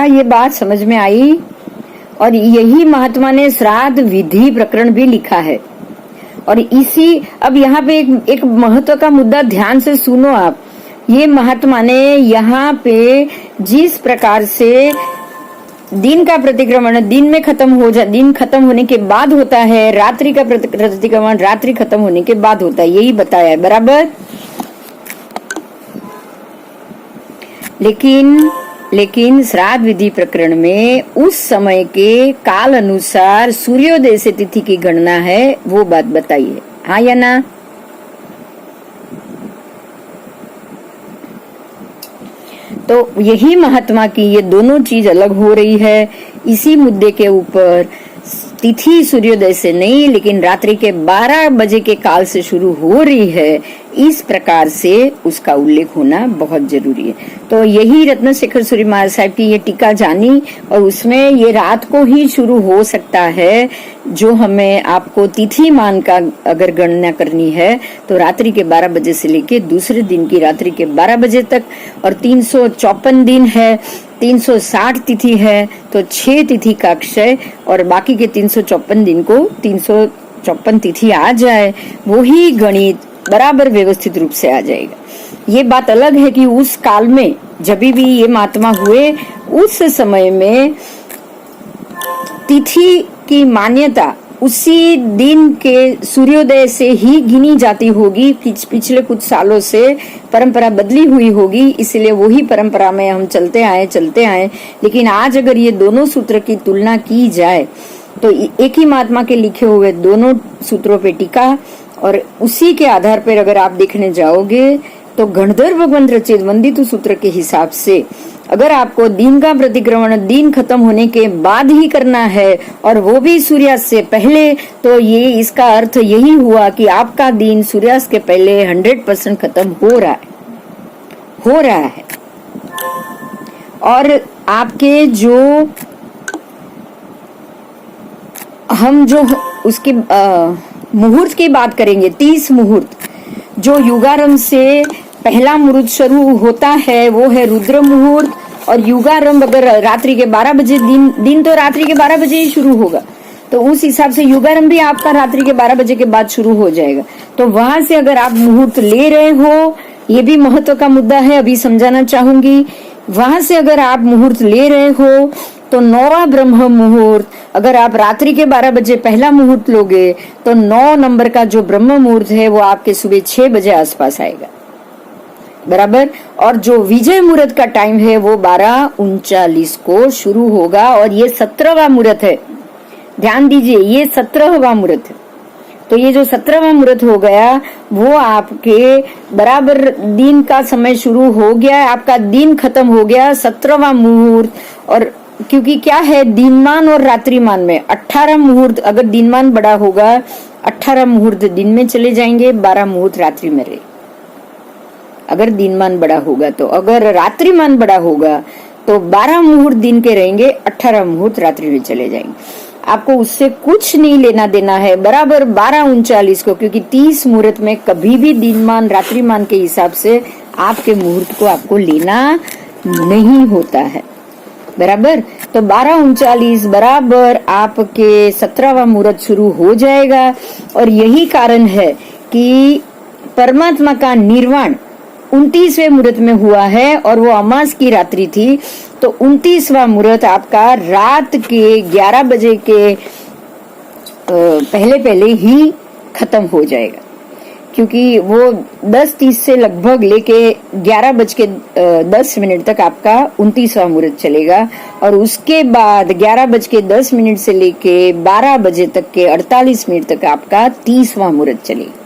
ये बात समझ में आई? और यही महात्मा ने श्राद्ध विधि प्रकरण भी लिखा है। और अब यहाँ पे एक महत्व का मुद्दा ध्यान से सुनो आप। ये महात्मा ने यहाँ पे जिस प्रकार से दिन का प्रतिक्रमण दिन में दिन खत्म होने के बाद होता है, रात्रि का प्रतिक्रमण रात्रि खत्म होने के बाद होता है, यही बताया है। बराबर। लेकिन श्राद्ध विधि प्रकरण में उस समय के काल अनुसार सूर्योदय से तिथि की गणना है, वो बात बताइए, हाँ या ना? तो यही महात्मा की ये दोनों चीज अलग हो रही है। इसी मुद्दे के ऊपर तिथि सूर्योदय से नहीं लेकिन रात्रि के 12 बजे के काल से शुरू हो रही है, इस प्रकार से उसका उल्लेख होना बहुत जरूरी है। तो यही रत्नशेखर सूर्य महाराज साहब की ये टीका जानी, और उसमें ये रात को ही शुरू हो सकता है। जो हमें आपको तिथि मान का अगर गणना करनी है तो रात्रि के 12 बजे से लेके दूसरे दिन की रात्रि के 12 बजे तक, और 354 दिन है, 360 तिथि है, तो 6 तिथि का अक्षय और बाकी के 354 दिन को 354 तिथि आ जाए, वो ही गणित बराबर व्यवस्थित रूप से आ जाएगा। ये बात अलग है कि उस काल में जब भी ये महात्मा हुए उस समय में तिथि की मान्यता उसी दिन के सूर्योदय से ही गिनी जाती होगी। पिछले कुछ सालों से परंपरा बदली हुई होगी, इसलिए वही परंपरा में हम चलते आए। लेकिन आज अगर ये दोनों सूत्र की तुलना की जाए तो एक ही महात्मा के लिखे हुए दोनों सूत्रों पे टीका, और उसी के आधार पर अगर आप देखने जाओगे तो गणधर्व ग्रंथ रचित वंदित सूत्र के हिसाब से अगर आपको दिन का प्रतिक्रमण दिन खत्म होने के बाद ही करना है और वो भी सूर्यास्त से पहले, तो ये इसका अर्थ यही हुआ कि आपका दिन सूर्यास्त के पहले 100% खत्म हो रहा है। और आपके जो हम जो उसके मुहूर्त की बात करेंगे, 30 मुहूर्त, जो युगारंभ से पहला मुहूर्त शुरू होता है वो है रुद्र मुहूर्त, और युगारंभ अगर रात्रि के 12 बजे दिन तो रात्रि के 12 बजे ही शुरू होगा, तो उस हिसाब से युगारंभ भी आपका रात्रि के 12 बजे के बाद शुरू हो जाएगा। तो वहां से अगर आप मुहूर्त ले रहे हो, ये भी महत्व का मुद्दा है, अभी समझाना चाहूंगी। वहां से अगर आप मुहूर्त ले रहे हो तो 9वां ब्रह्म मुहूर्त, अगर आप रात्रि के 12 बजे पहला मुहूर्त लोगे तो 9 नंबर का जो ब्रह्म मुहूर्त है वो आपके सुबह 6 बजे आसपास आएगा। बराबर। और जो विजय मुहूर्त का टाइम है वो 12:39 को शुरू होगा, और ये 17वां मुहूर्त है। ध्यान दीजिए, ये 17वां मुहूर्त है। तो ये जो 17वां मुहूर्त हो गया वो आपके बराबर दिन का समय शुरू हो गया, आपका दिन खत्म हो गया 17वां मुहूर्त। और क्योंकि क्या है, दिनमान और रात्रिमान में 18 मुहूर्त, अगर दिनमान बड़ा होगा 18 मुहूर्त दिन में चले जाएंगे, 12 मुहूर्त रात्रि में रहे। अगर दिनमान बड़ा होगा तो, अगर रात्रिमान बड़ा होगा तो 12 मुहूर्त दिन के रहेंगे, 18 मुहूर्त रात्रि में चले जाएंगे। आपको उससे कुछ नहीं लेना देना है, बराबर 12:39 को, क्योंकि 30 मुहूर्त में कभी भी दिनमान रात्रिमान के हिसाब से आपके मुहूर्त को आपको लेना नहीं होता है। बराबर। तो 12:39 बराबर आपके 17वां मुहूर्त शुरू हो जाएगा। और यही कारण है कि परमात्मा का निर्वाण 29वें मुहूर्त में हुआ है, और वो अमास की रात्रि थी, तो 29वां मुहूर्त आपका रात के 11 बजे के पहले ही खत्म हो जाएगा, क्योंकि वो 10:30 से लगभग लेके 11:10 तक आपका 29वां मुहूर्त चलेगा, और उसके बाद 11:10 से लेके 12 बजे तक के 48 मिनट तक आपका 30वां मुहूर्त चलेगा।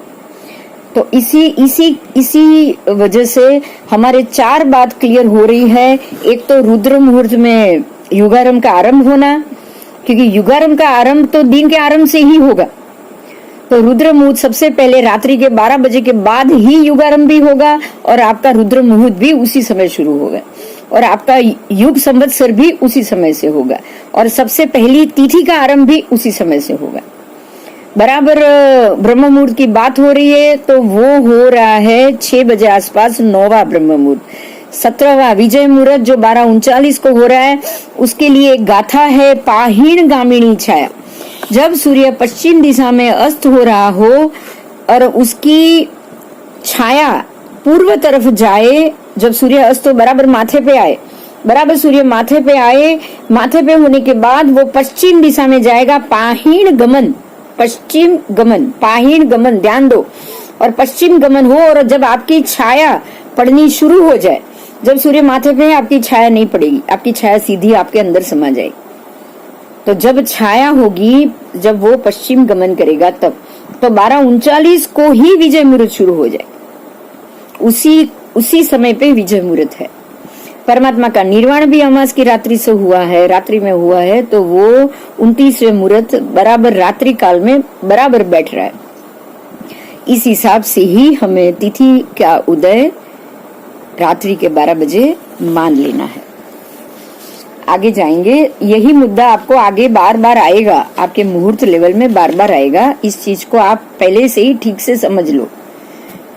तो इसी वजह से हमारे 4 बात क्लियर हो रही है। एक तो रुद्र मुहूर्त में युगारंभ का आरंभ होना, क्योंकि युगारंभ का आरंभ तो दिन के आरंभ से ही होगा, तो रुद्र मुहूर्त सबसे पहले रात्रि के 12 बजे के बाद ही युगारंभ भी होगा, और आपका रुद्र मुहूर्त भी उसी समय शुरू होगा, और आपका युग संवत्सर भी उसी समय से होगा, और सबसे पहली तिथि का आरंभ भी उसी समय से होगा। बराबर ब्रह्म मुहूर्त की बात हो रही है, तो वो हो रहा है 6 बजे आसपास 9वां ब्रह्म मुहूर्त। 17वां विजय मुहूर्त जो 12:39 को हो रहा है, उसके लिए एक गाथा है, पाहीण गामिणी छाया। जब सूर्य पश्चिम दिशा में अस्त हो रहा हो और उसकी छाया पूर्व तरफ जाए, जब सूर्य अस्त हो बराबर माथे पे आए बराबर सूर्य माथे पे आए, माथे पे होने के बाद वो पश्चिम दिशा में जाएगा, पाहीण गमन, पश्चिम गमन, पाहीण गमन, ध्यान दो। और पश्चिम गमन हो और जब आपकी छाया पड़नी शुरू हो जाए, जब सूर्य माथे पे है आपकी छाया नहीं पड़ेगी, आपकी छाया सीधी आपके अंदर समा जाएगी। तो जब छाया होगी, जब वो पश्चिम गमन करेगा तब, तो 12:39 को ही विजय मुहूर्त शुरू हो जाए, उसी समय पे विजय मुहूर्त है। परमात्मा का निर्वाण भी अमास की रात्रि से हुआ है, रात्रि में हुआ है, तो वो 29वें मुहूर्त बराबर रात्रि काल में बराबर बैठ रहा है। इस हिसाब से ही हमें तिथि का उदय रात्रि के 12 बजे मान लेना है। आगे जाएंगे, यही मुद्दा आपको आगे बार बार आएगा, आपके मुहूर्त लेवल में बार बार आएगा। इस चीज को आप पहले से ही ठीक से समझ लो,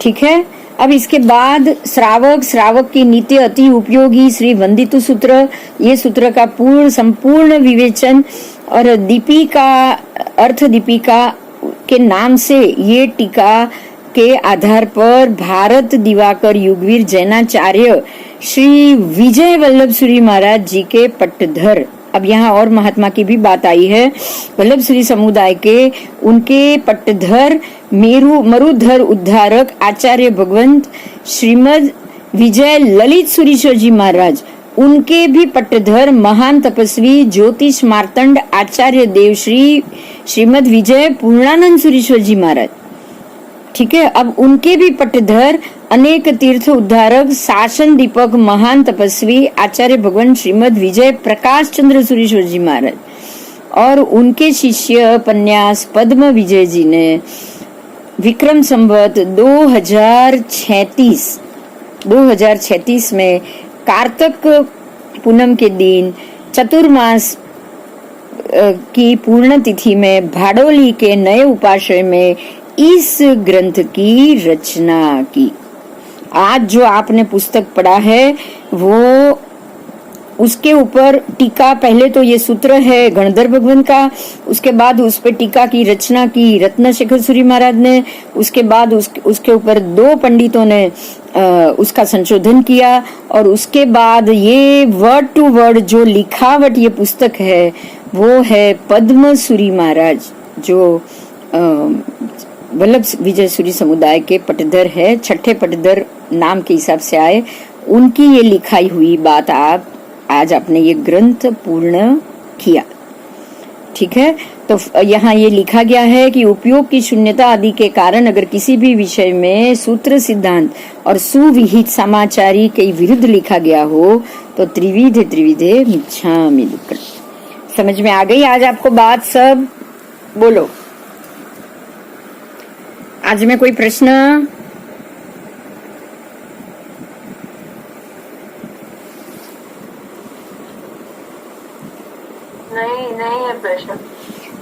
ठीक है। अब इसके बाद श्रावक की नित्य अति उपयोगी श्री वंदितु सूत्र, ये सूत्र का संपूर्ण विवेचन और दीपिका, अर्थ दीपिका के नाम से ये टीका के आधार पर भारत दिवाकर युगवीर जैनाचार्य श्री विजय वल्लभ सूरी महाराज जी के पट्टधर, अब यहाँ और महात्मा की भी बात आई है, वल्लभ सूरी समुदाय के उनके पट्टधर मरुधर उद्धारक आचार्य भगवंत श्रीमद विजय ललित सूरीश्वर जी महाराज, उनके भी पट्टधर महान तपस्वी ज्योतिष मार्तंड आचार्य देव श्रीमद विजय पूर्णानंद सूरीश्वर जी महाराज, ठीक है। अब उनके भी पट्टधर अनेक तीर्थ उद्धारक शासन दीपक महान तपस्वी आचार्य भगवान श्रीमद विजय प्रकाश चंद्र सूरीश्वर जी महाराज, और उनके शिष्य पन्यास पद्म विजय जी ने विक्रम संवत 2036 में कार्तक पूनम के दिन चतुर्मास की पूर्ण तिथि में भाडोली के नए उपाश्रय में इस ग्रंथ की रचना की। आज जो आपने पुस्तक पढ़ा है वो उसके ऊपर टीका, पहले तो ये सूत्र है गणधर भगवान का, उसके बाद उस पे टीका की रचना की रत्नशेखर सूरी महाराज ने, उसके बाद उसके ऊपर 2 पंडितों ने उसका संशोधन किया, और उसके बाद ये वर्ड टू वर्ड जो लिखावट ये पुस्तक है वो है पद्म सूरी महाराज, जो वल्लभ विजय सूरी समुदाय के पट्टधर है, छठे पट्टधर नाम के हिसाब से आए, उनकी ये लिखाई हुई बात आज आपने ये ग्रंथ पूर्ण किया, ठीक है। तो यहाँ ये लिखा गया है कि उपयोग की शून्यता आदि के कारण अगर किसी भी विषय में सूत्र सिद्धांत और सुविहित समाचारी के विरुद्ध लिखा गया हो तो त्रिविधे मिच्छामि दुक्कड़। समझ में आ गई आज आपको बात? सब बोलो, आज में कोई प्रश्न? नहीं है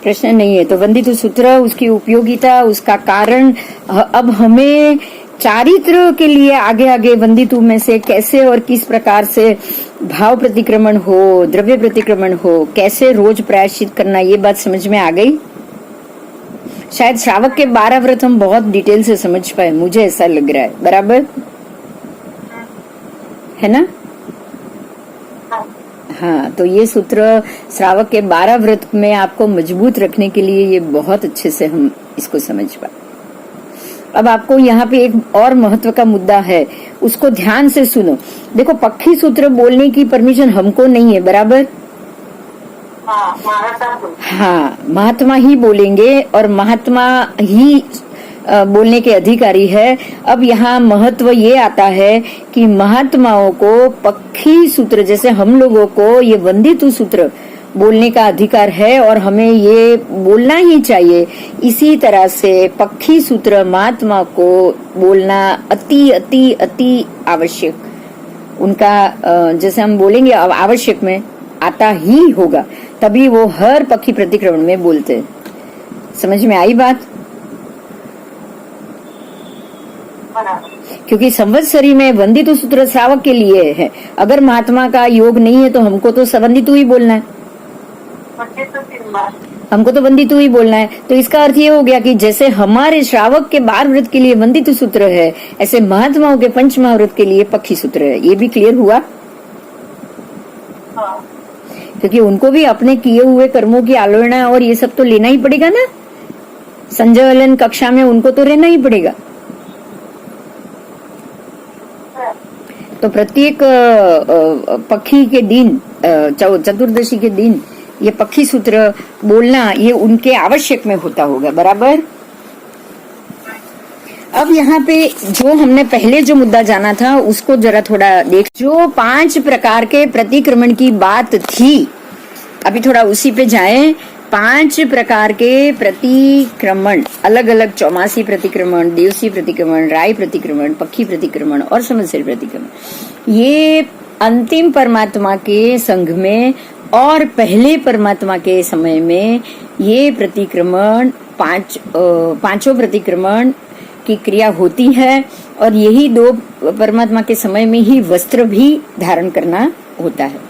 प्रश्न नहीं है। तो वंदितु सूत्र, उसकी उपयोगिता, उसका कारण, अब हमें चारित्र के लिए आगे वंदितु में से कैसे और किस प्रकार से भाव प्रतिक्रमण हो, द्रव्य प्रतिक्रमण हो, कैसे रोज प्रायश्चित करना, ये बात समझ में आ गई। शायद श्रावक के 12 व्रत हम बहुत डिटेल से समझ पाए, मुझे ऐसा लग रहा है, बराबर है ना? हाँ, तो ये सूत्र श्रावक के 12 व्रत में आपको मजबूत रखने के लिए ये बहुत अच्छे से हम इसको समझ पाए। अब आपको यहाँ पे एक और महत्व का मुद्दा है, उसको ध्यान से सुनो। देखो, पक्षी सूत्र बोलने की परमिशन हमको नहीं है, बराबर? हाँ, महात्मा ही बोलेंगे और महात्मा ही बोलने के अधिकारी है। अब यहाँ महत्व ये आता है कि महात्माओं को पक्षी सूत्र, जैसे हम लोगों को ये वंदितु सूत्र बोलने का अधिकार है और हमें ये बोलना ही चाहिए, इसी तरह से पक्षी सूत्र महात्मा को बोलना अति अति अति आवश्यक। उनका जैसे हम बोलेंगे आवश्यक में आता ही होगा, तभी वो हर पक्षी प्रतिक्रमण में बोलते हैं। समझ में आई बात? क्योंकि संवत्सरी में वंदितु सूत्र श्रावक के लिए है, अगर महात्मा का योग नहीं है तो हमको तो वंदितु ही बोलना है, हमको तो वंदितु ही बोलना है। तो इसका अर्थ ये हो गया कि जैसे हमारे श्रावक के 12 व्रत के लिए वंदितु सूत्र है, ऐसे महात्माओं के 5 महाव्रत के लिए पक्षी सूत्र है। ये भी क्लियर हुआ? हाँ। क्योंकि उनको भी अपने किए हुए कर्मों की आलोचना और ये सब तो लेना ही पड़ेगा ना। संजयलन कक्षा में उनको तो रहना ही पड़ेगा। तो प्रत्येक पक्षी के दिन, चतुर्दशी के दिन ये पक्षी सूत्र बोलना ये उनके आवश्यक में होता होगा, बराबर। अब यहाँ पे जो हमने पहले जो मुद्दा जाना था उसको जरा थोड़ा देख। जो 5 प्रकार के प्रतिक्रमण की बात थी, अभी थोड़ा उसी पे जाएं। 5 प्रकार के प्रतिक्रमण, अलग अलग 84 प्रतिक्रमण, दिवसीय प्रतिक्रमण, राय प्रतिक्रमण, पक्षी प्रतिक्रमण और संवत्सरी प्रतिक्रमण, ये अंतिम परमात्मा के संघ में और पहले परमात्मा के समय में ये प्रतिक्रमण पांचों प्रतिक्रमण की क्रिया होती है। और यही 2 परमात्मा के समय में ही वस्त्र भी धारण करना होता है।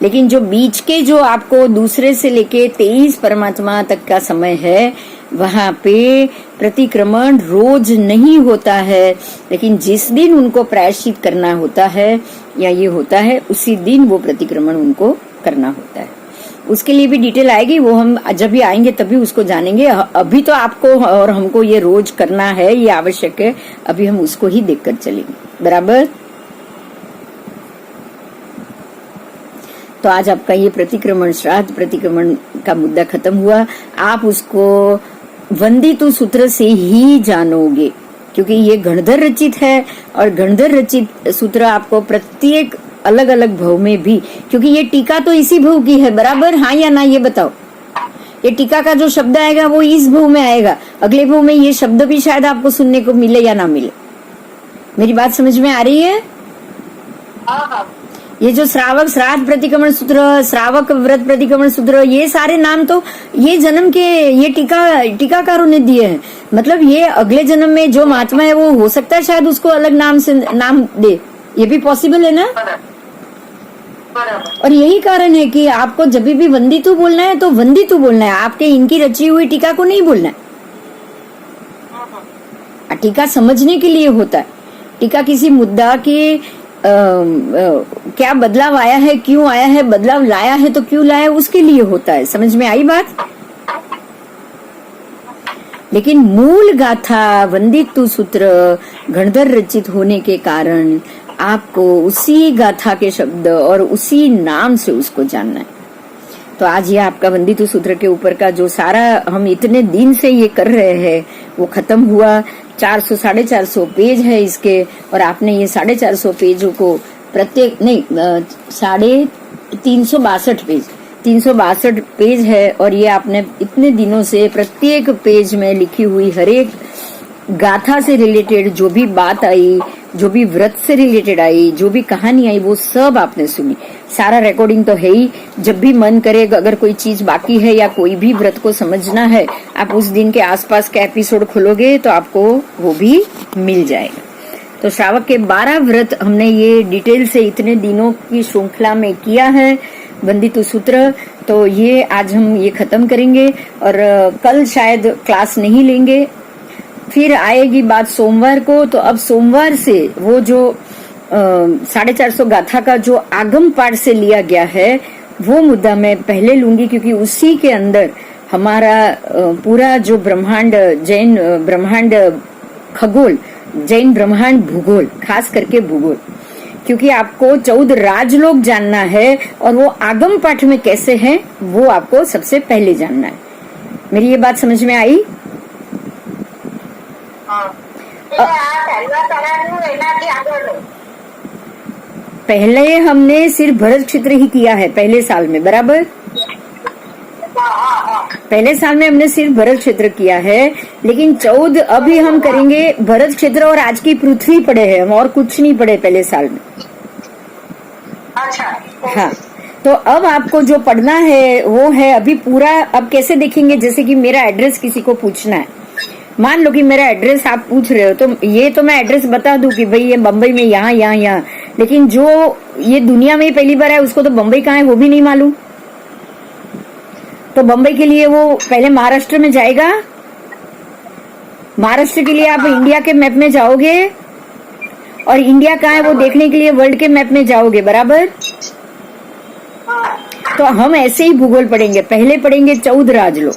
लेकिन जो बीच के जो आपको दूसरे से लेके 23 परमात्मा तक का समय है, वहां पे प्रतिक्रमण रोज नहीं होता है। लेकिन जिस दिन उनको प्रायश्चित करना होता है या ये होता है, उसी दिन वो प्रतिक्रमण उनको करना होता है। उसके लिए भी डिटेल आएगी, वो हम जब भी आएंगे तभी उसको जानेंगे। अभी तो आपको और हमको ये रोज करना है, ये आवश्यक है। अभी हम उसको ही देखकर चलेंगे, बराबर। तो आज आपका ये प्रतिक्रमण, श्राद्ध प्रतिक्रमण का मुद्दा खत्म हुआ। आप उसको वंदितु सूत्र से ही जानोगे, क्योंकि ये गणधर रचित है। और गणधर रचित सूत्र आपको प्रत्येक अलग अलग भव में भी, क्योंकि ये टीका तो इसी भव की है, बराबर, हाँ या ना, ये बताओ। ये टीका का जो शब्द आएगा वो इस भव में आएगा, अगले भव में ये शब्द भी शायद आपको सुनने को मिले या ना मिले। मेरी बात समझ में आ रही है? ये जो श्रावक श्राद्ध प्रतिक्रमण सूत्र, श्रावक व्रत प्रतिक्रमण सूत्र, ये सारे नाम तो ये जन्म के ये टीकाकारों ने दिए हैं। मतलब ये अगले जन्म में जो महात्मा है वो हो सकता है शायद उसको अलग नाम से नाम दे, ये भी पॉसिबल है ना। और यही कारण है कि आपको जब भी वंदितु बोलना है तो वंदितु बोलना है, आपके इनकी रची हुई टीका को नहीं बोलना है। टीका समझने के लिए होता है। टीका किसी मुद्दा के क्या बदलाव आया है, क्यों आया है, बदलाव लाया है तो क्यों लाया, उसके लिए होता है। समझ में आई बात? लेकिन मूल गाथा वंदितु सूत्र गणधर रचित होने के कारण आपको उसी गाथा के शब्द और उसी नाम से उसको जानना है। तो आज ये आपका वंदितु सूत्र के ऊपर का जो सारा हम इतने दिन से ये कर रहे हैं वो खत्म हुआ। 400-450 पेज है इसके, और आपने ये 450 पेजों को प्रत्येक नहीं 362 पेज है। और ये आपने इतने दिनों से प्रत्येक पेज में लिखी हुई हर एक गाथा से रिलेटेड जो भी बात आई, जो भी व्रत से रिलेटेड आई, जो भी कहानी आई, वो सब आपने सुनी। सारा रिकॉर्डिंग तो है ही। जब भी मन करे, अगर कोई चीज बाकी है या कोई भी व्रत को समझना है, आप उस दिन के आसपास का एपिसोड खोलोगे तो आपको वो भी मिल जाएगा। तो श्रावक के 12 व्रत हमने ये डिटेल से इतने दिनों की श्रृंखला में किया है, वंदितु सूत्र। तो ये आज हम ये खत्म करेंगे और कल शायद क्लास नहीं लेंगे, फिर आएगी बात सोमवार को। तो अब सोमवार से वो जो 450 गाथा का जो आगम पाठ से लिया गया है वो मुद्दा मैं पहले लूंगी, क्योंकि उसी के अंदर हमारा पूरा जो ब्रह्मांड, जैन ब्रह्मांड खगोल, जैन ब्रह्मांड भूगोल, खास करके भूगोल, क्योंकि आपको 14 राजलोक जानना है और वो आगम पाठ में कैसे हैं वो आपको सबसे पहले जानना है। मेरी ये बात समझ में आई? पहले हमने सिर्फ भरत क्षेत्र ही किया है पहले साल में, बराबर। पहले साल में हमने सिर्फ भरत क्षेत्र किया है, लेकिन 14 अभी हम करेंगे भरत क्षेत्र और आज की पृथ्वी पढ़े हैं हम, और कुछ नहीं पढ़े पहले साल में। अच्छा, हाँ, तो अब आपको जो पढ़ना है वो है अभी पूरा। अब कैसे देखेंगे, जैसे कि मेरा एड्रेस किसी को पूछना है, मान लो कि मेरा एड्रेस आप पूछ रहे हो, तो ये तो मैं एड्रेस बता दूं कि भाई ये बम्बई में यहाँ यहाँ यहाँ, लेकिन जो ये दुनिया में पहली बार है उसको तो बम्बई कहाँ है वो भी नहीं मालूम। तो बम्बई के लिए वो पहले महाराष्ट्र में जाएगा, महाराष्ट्र के लिए आप इंडिया के मैप में जाओगे, और इंडिया कहाँ है वो देखने के लिए वर्ल्ड के मैप में जाओगे, बराबर। तो हम ऐसे ही भूगोल पढ़ेंगे। पहले पढ़ेंगे 14 राजलोक।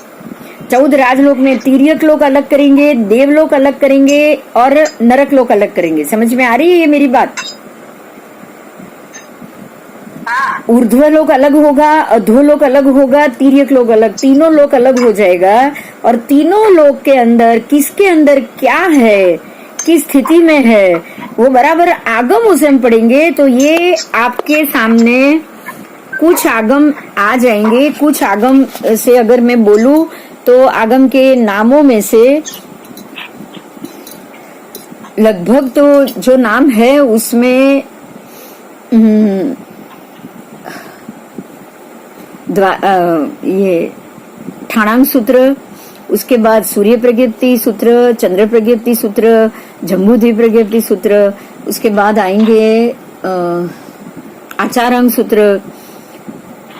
14 राजलोक में तिर्यक लोक अलग करेंगे, देवलोक अलग करेंगे और नरक लोक अलग करेंगे। समझ में आ रही है ये मेरी बात? ऊर्ध्व लोक अलग होगा, अधोलोक अलग होगा, तिर्यक लोक अलग, तीनों लोक अलग हो जाएगा। और तीनों लोक के अंदर किसके अंदर क्या है, किस स्थिति में है, वो बराबर आगमों से हम पढ़ेंगे। तो ये आपके सामने कुछ आगम आ जाएंगे। कुछ आगम से अगर मैं बोलूं तो आगम के नामों में से लगभग तो जो नाम है उसमें ये ठाणांग सूत्र, उसके बाद सूर्य प्रज्ञप्ति सूत्र, चंद्र प्रज्ञप्ति सूत्र, जम्बूद्वीप प्रज्ञप्ति सूत्र, उसके बाद आएंगे आचारांग सूत्र,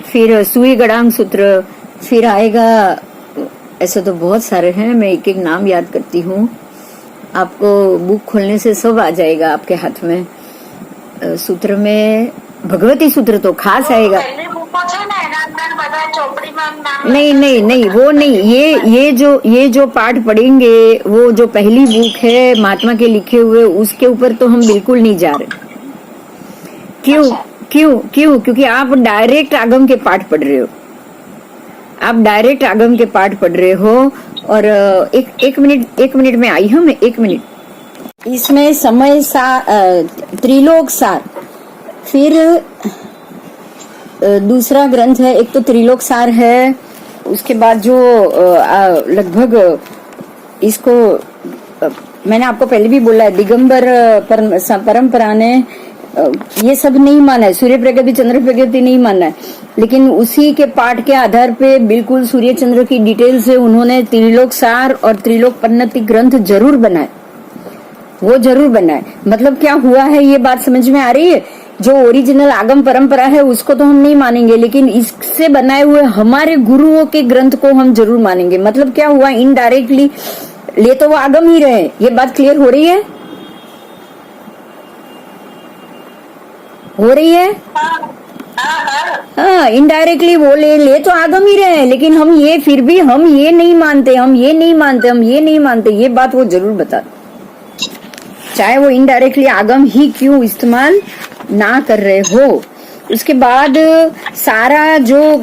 फिर सूर्य गणांग सूत्र, फिर आएगा, ऐसे तो बहुत सारे हैं, मैं एक एक नाम याद करती हूँ। आपको बुक खोलने से सब आ जाएगा आपके हाथ में। सूत्र में भगवती सूत्र तो खास आएगा। नहीं नहीं नहीं, वो नहीं, ये जो पाठ पढ़ेंगे वो जो पहली बुक है महात्मा के लिखे हुए, उसके ऊपर तो हम बिल्कुल नहीं जा रहे। क्यों क्यों क्यों? क्योंकि आप डायरेक्ट आगम के पाठ पढ़ रहे हो। आप डायरेक्ट आगम के पाठ पढ़ रहे हो। और एक मिनट में आई हूँ मैं, 1 मिनट। इसमें समय त्रिलोक सार, फिर दूसरा ग्रंथ है, एक तो त्रिलोक सार है, उसके बाद जो लगभग इसको मैंने आपको पहले भी बोला है, दिगंबर परंपरा ने ये सब नहीं माना है, सूर्य प्रज्ञप्ति चंद्र प्रज्ञप्ति नहीं माना है, लेकिन उसी के पाठ के आधार पे बिल्कुल सूर्य चंद्र की डिटेल से उन्होंने त्रिलोक सार और त्रिलोक पन्नति ग्रंथ जरूर बनाए, वो जरूर बनाए। मतलब क्या हुआ है, ये बात समझ में आ रही है? जो ओरिजिनल आगम परंपरा है उसको तो हम नहीं मानेंगे, लेकिन इससे बनाए हुए हमारे गुरुओं के ग्रंथ को हम जरूर मानेंगे। मतलब क्या हुआ, इनडायरेक्टली ले तो वो आगम ही रहे। ये बात क्लियर हो रही है? हो रही है? हाँ, इनडायरेक्टली वो ले तो आगम ही रहे, लेकिन हम ये फिर भी हम ये नहीं मानते, हम ये नहीं मानते, हम ये नहीं मानते, ये बात वो जरूर बता, चाहे वो इनडायरेक्टली आगम ही क्यों इस्तेमाल ना कर रहे हो। उसके बाद सारा जो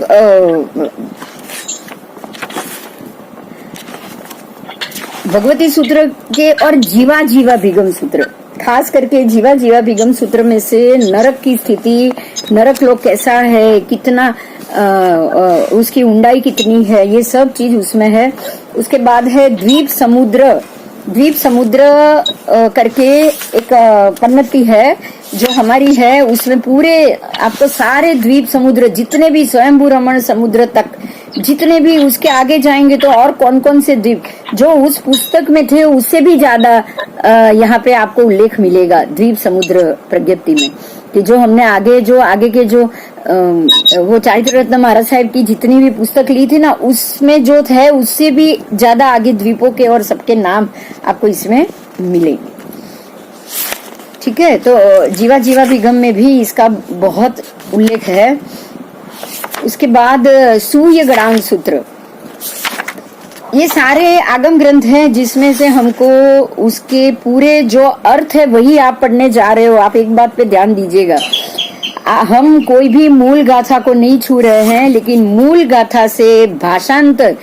भगवती सूत्र के और जीवा जीवाभिगम सूत्र, खास करके जीवा जीवाभिगम सूत्र में से नरक की स्थिति, नरक लोक कैसा है, कितना उसकी ऊंडाई कितनी है, ये सब चीज उसमें है। उसके बाद है द्वीप समुद्र करके एक पन्नति है जो हमारी है, उसमें पूरे आपको सारे द्वीप समुद्र जितने भी स्वयंभू रमण समुद्र तक जितने भी, उसके आगे जाएंगे तो और कौन कौन से द्वीप जो उस पुस्तक में थे उससे भी ज्यादा यहाँ पे आपको उल्लेख मिलेगा द्वीप समुद्र प्रज्ञप्ति में। कि जो हमने आगे के जो वो चारित्र रत्न महाराज साहब की जितनी भी पुस्तक ली थी ना, उसमें जो है उससे भी ज्यादा आगे द्वीपों के और सबके नाम आपको इसमें मिलेंगे। ठीक है, तो जीवा जीवाभिगम में भी इसका बहुत उल्लेख है। उसके बाद सूर्य गणांग सूत्र, ये सारे आगम ग्रंथ हैं जिसमें से हमको उसके पूरे जो अर्थ है वही आप पढ़ने जा रहे हो। आप एक बात पे ध्यान दीजिएगा, हम कोई भी मूल गाथा को नहीं छू रहे हैं, लेकिन मूल गाथा से भाषांतर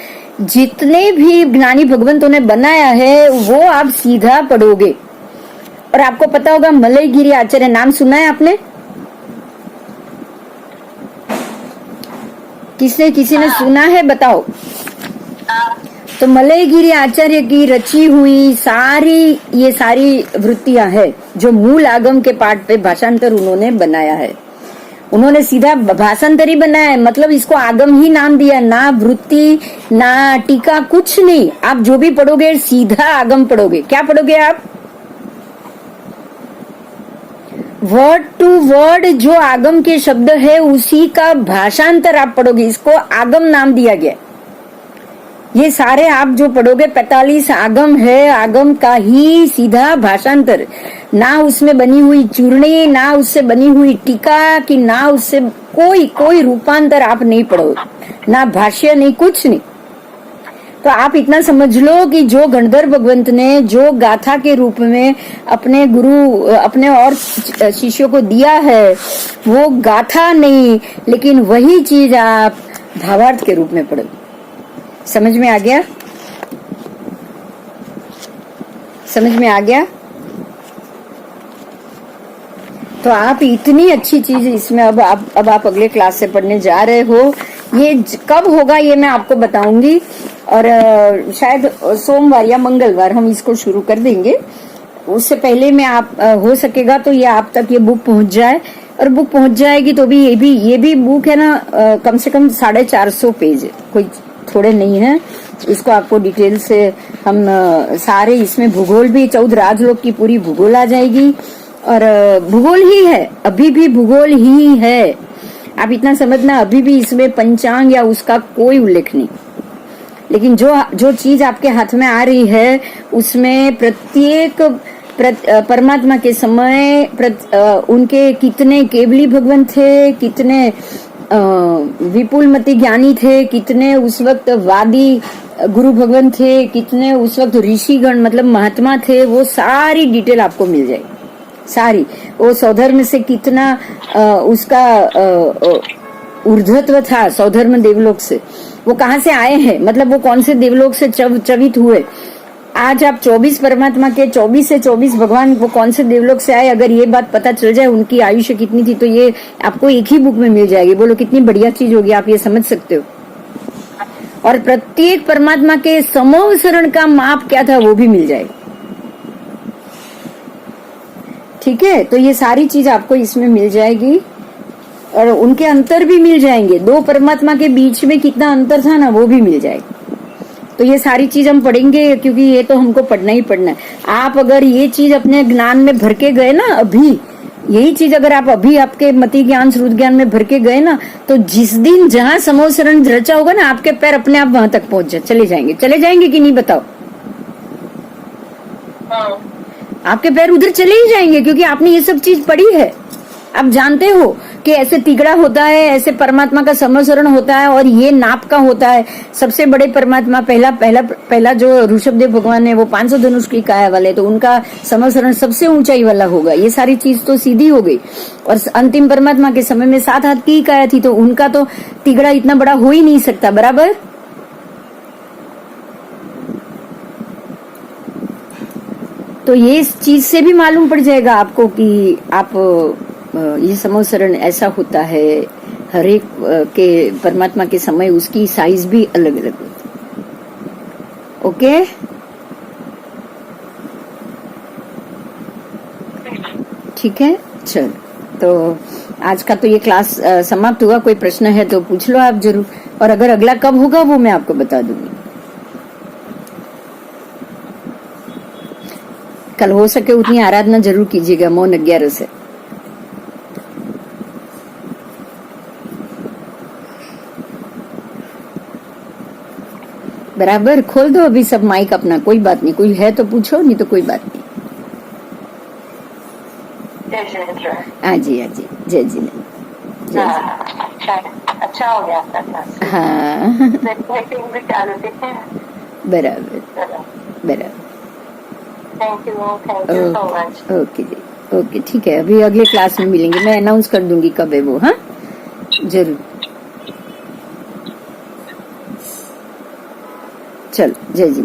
जितने भी ज्ञानी भगवंतों ने बनाया है वो आप सीधा पढ़ोगे। और आपको पता होगा मलयगिरी आचार्य, नाम सुना है आपने? किसी ने सुना है, बताओ। तो मलयगिरी आचार्य की रची हुई ये सारी वृत्तियां हैं जो मूल आगम के पाठ पे भाषांतर उन्होंने बनाया है। उन्होंने सीधा भाषांतर ही बनाया है, मतलब इसको आगम ही नाम दिया, ना वृत्ति ना टीका, कुछ नहीं। आप जो भी पढ़ोगे सीधा आगम पढ़ोगे। क्या पढ़ोगे आप? वर्ड टू वर्ड जो आगम के शब्द है उसी का भाषांतर आप पढ़ोगे, इसको आगम नाम दिया गया। ये सारे आप जो पढ़ोगे 45 आगम है, आगम का ही सीधा भाषांतर, ना उसमें बनी हुई चूर्णी, ना उससे बनी हुई टीका, कि ना उससे कोई रूपांतर आप नहीं पढ़ो, ना भाष्य नहीं, कुछ नहीं। तो आप इतना समझ लो कि जो गणधर भगवंत ने जो गाथा के रूप में अपने गुरु, अपने और शिष्यों को दिया है, वो गाथा नहीं, लेकिन वही चीज आप भावार्थ के रूप में पढ़ो। समझ में आ गया? समझ में आ गया? तो आप इतनी अच्छी चीज इसमें अब आप अगले क्लास से पढ़ने जा रहे हो। ये कब होगा ये मैं आपको बताऊंगी, और शायद सोमवार या मंगलवार हम इसको शुरू कर देंगे। उससे पहले में आप हो सकेगा तो ये आप तक ये बुक पहुंच जाए, और बुक पहुंच जाएगी तो भी ये भी बुक है ना, कम से कम 450 पेज है, कोई थोड़े नहीं है। इसको आपको डिटेल से हम सारे, इसमें भूगोल भी, 14 राजलोक की पूरी भूगोल आ जाएगी, और भूगोल ही है, अभी भी भूगोल ही है। आप इतना समझना, अभी भी इसमें पंचांग या उसका कोई उल्लेख नहीं, लेकिन जो चीज आपके हाथ में आ रही है उसमें प्रत्येक परमात्मा के समय उनके कितने केवली भगवान थे, कितने विपुलमति ज्ञानी थे, कितने उस वक्त वादी गुरु भगवान थे, कितने उस वक्त ऋषिगण मतलब महात्मा थे, वो सारी डिटेल आपको मिल जाएगी। सारी वो सौधर्म से कितना उसका ऊर्ध्वत्व था, सौधर्म देवलोक से वो कहाँ से आए हैं, मतलब वो कौन से देवलोक से चवित हुए। आज आप 24 परमात्मा के 24 से 24 भगवान वो कौन से देवलोक से आए, अगर ये बात पता चल जाए उनकी आयुष्य कितनी थी, तो ये आपको एक ही बुक में मिल जाएगी। बोलो कितनी बढ़िया चीज होगी, आप ये समझ सकते हो। और प्रत्येक परमात्मा के समोसरण का माप क्या था वो भी मिल जाएगा। ठीक है, तो ये सारी चीज आपको इसमें मिल जाएगी, और उनके अंतर भी मिल जाएंगे। दो परमात्मा के बीच में कितना अंतर था ना, वो भी मिल जाएगा। तो ये सारी चीज हम पढ़ेंगे, क्योंकि ये तो हमको पढ़ना ही पढ़ना है। आप अगर ये चीज अपने ज्ञान में भर के गए ना, अभी यही चीज अगर आप अभी आपके मति ज्ञान श्रुत ज्ञान में भर के गए ना, तो जिस दिन जहां समोसरण रचा होगा ना, आपके पैर अपने आप वहां तक पहुंच चले जाएंगे कि नहीं बताओ? आपके पैर उधर चले ही जाएंगे, क्योंकि आपने ये सब चीज पढ़ी है। आप जानते हो कि ऐसे तिगड़ा होता है, ऐसे परमात्मा का समोसरण होता है, और ये नाप का होता है। सबसे बड़े परमात्मा पहला जो ऋषभदेव भगवान है, वो 500 धनुष की काया वाले, तो उनका समोसरण सबसे ऊंचाई वाला होगा। ये सारी चीज तो सीधी हो गई। और अंतिम परमात्मा के समय में 7 हाथ की काया थी, तो उनका तो तिगड़ा इतना बड़ा हो ही नहीं सकता, बराबर। तो ये इस चीज से भी मालूम पड़ जाएगा आपको कि आप ये समोसरण ऐसा होता है। हर एक के परमात्मा के समय उसकी साइज भी अलग अलग होती है। ओके, ठीक है, चल। तो आज का तो ये क्लास समाप्त हुआ। कोई प्रश्न है तो पूछ लो आप जरूर, और अगर अगला कब होगा वो मैं आपको बता दूंगी। कल हो सके उतनी आराधना जरूर कीजिएगा मौन 11 से। बराबर, खोल दो अभी सब माइक अपना, कोई बात नहीं। कोई है तो पूछो, नहीं तो कोई बात नहीं। हाँ जी, हाँ जी, जय जी, जय जी। अच्छा हो गया आपका क्लास। हाँ, भी चालू थे। बराबर बराबर। Thank you so much. Okay ji, okay, ठीक है। अभी अगले क्लास में मिलेंगे, मैं अनाउंस कर दूंगी कब है वो। हाँ, जरूर। चल, जय जी।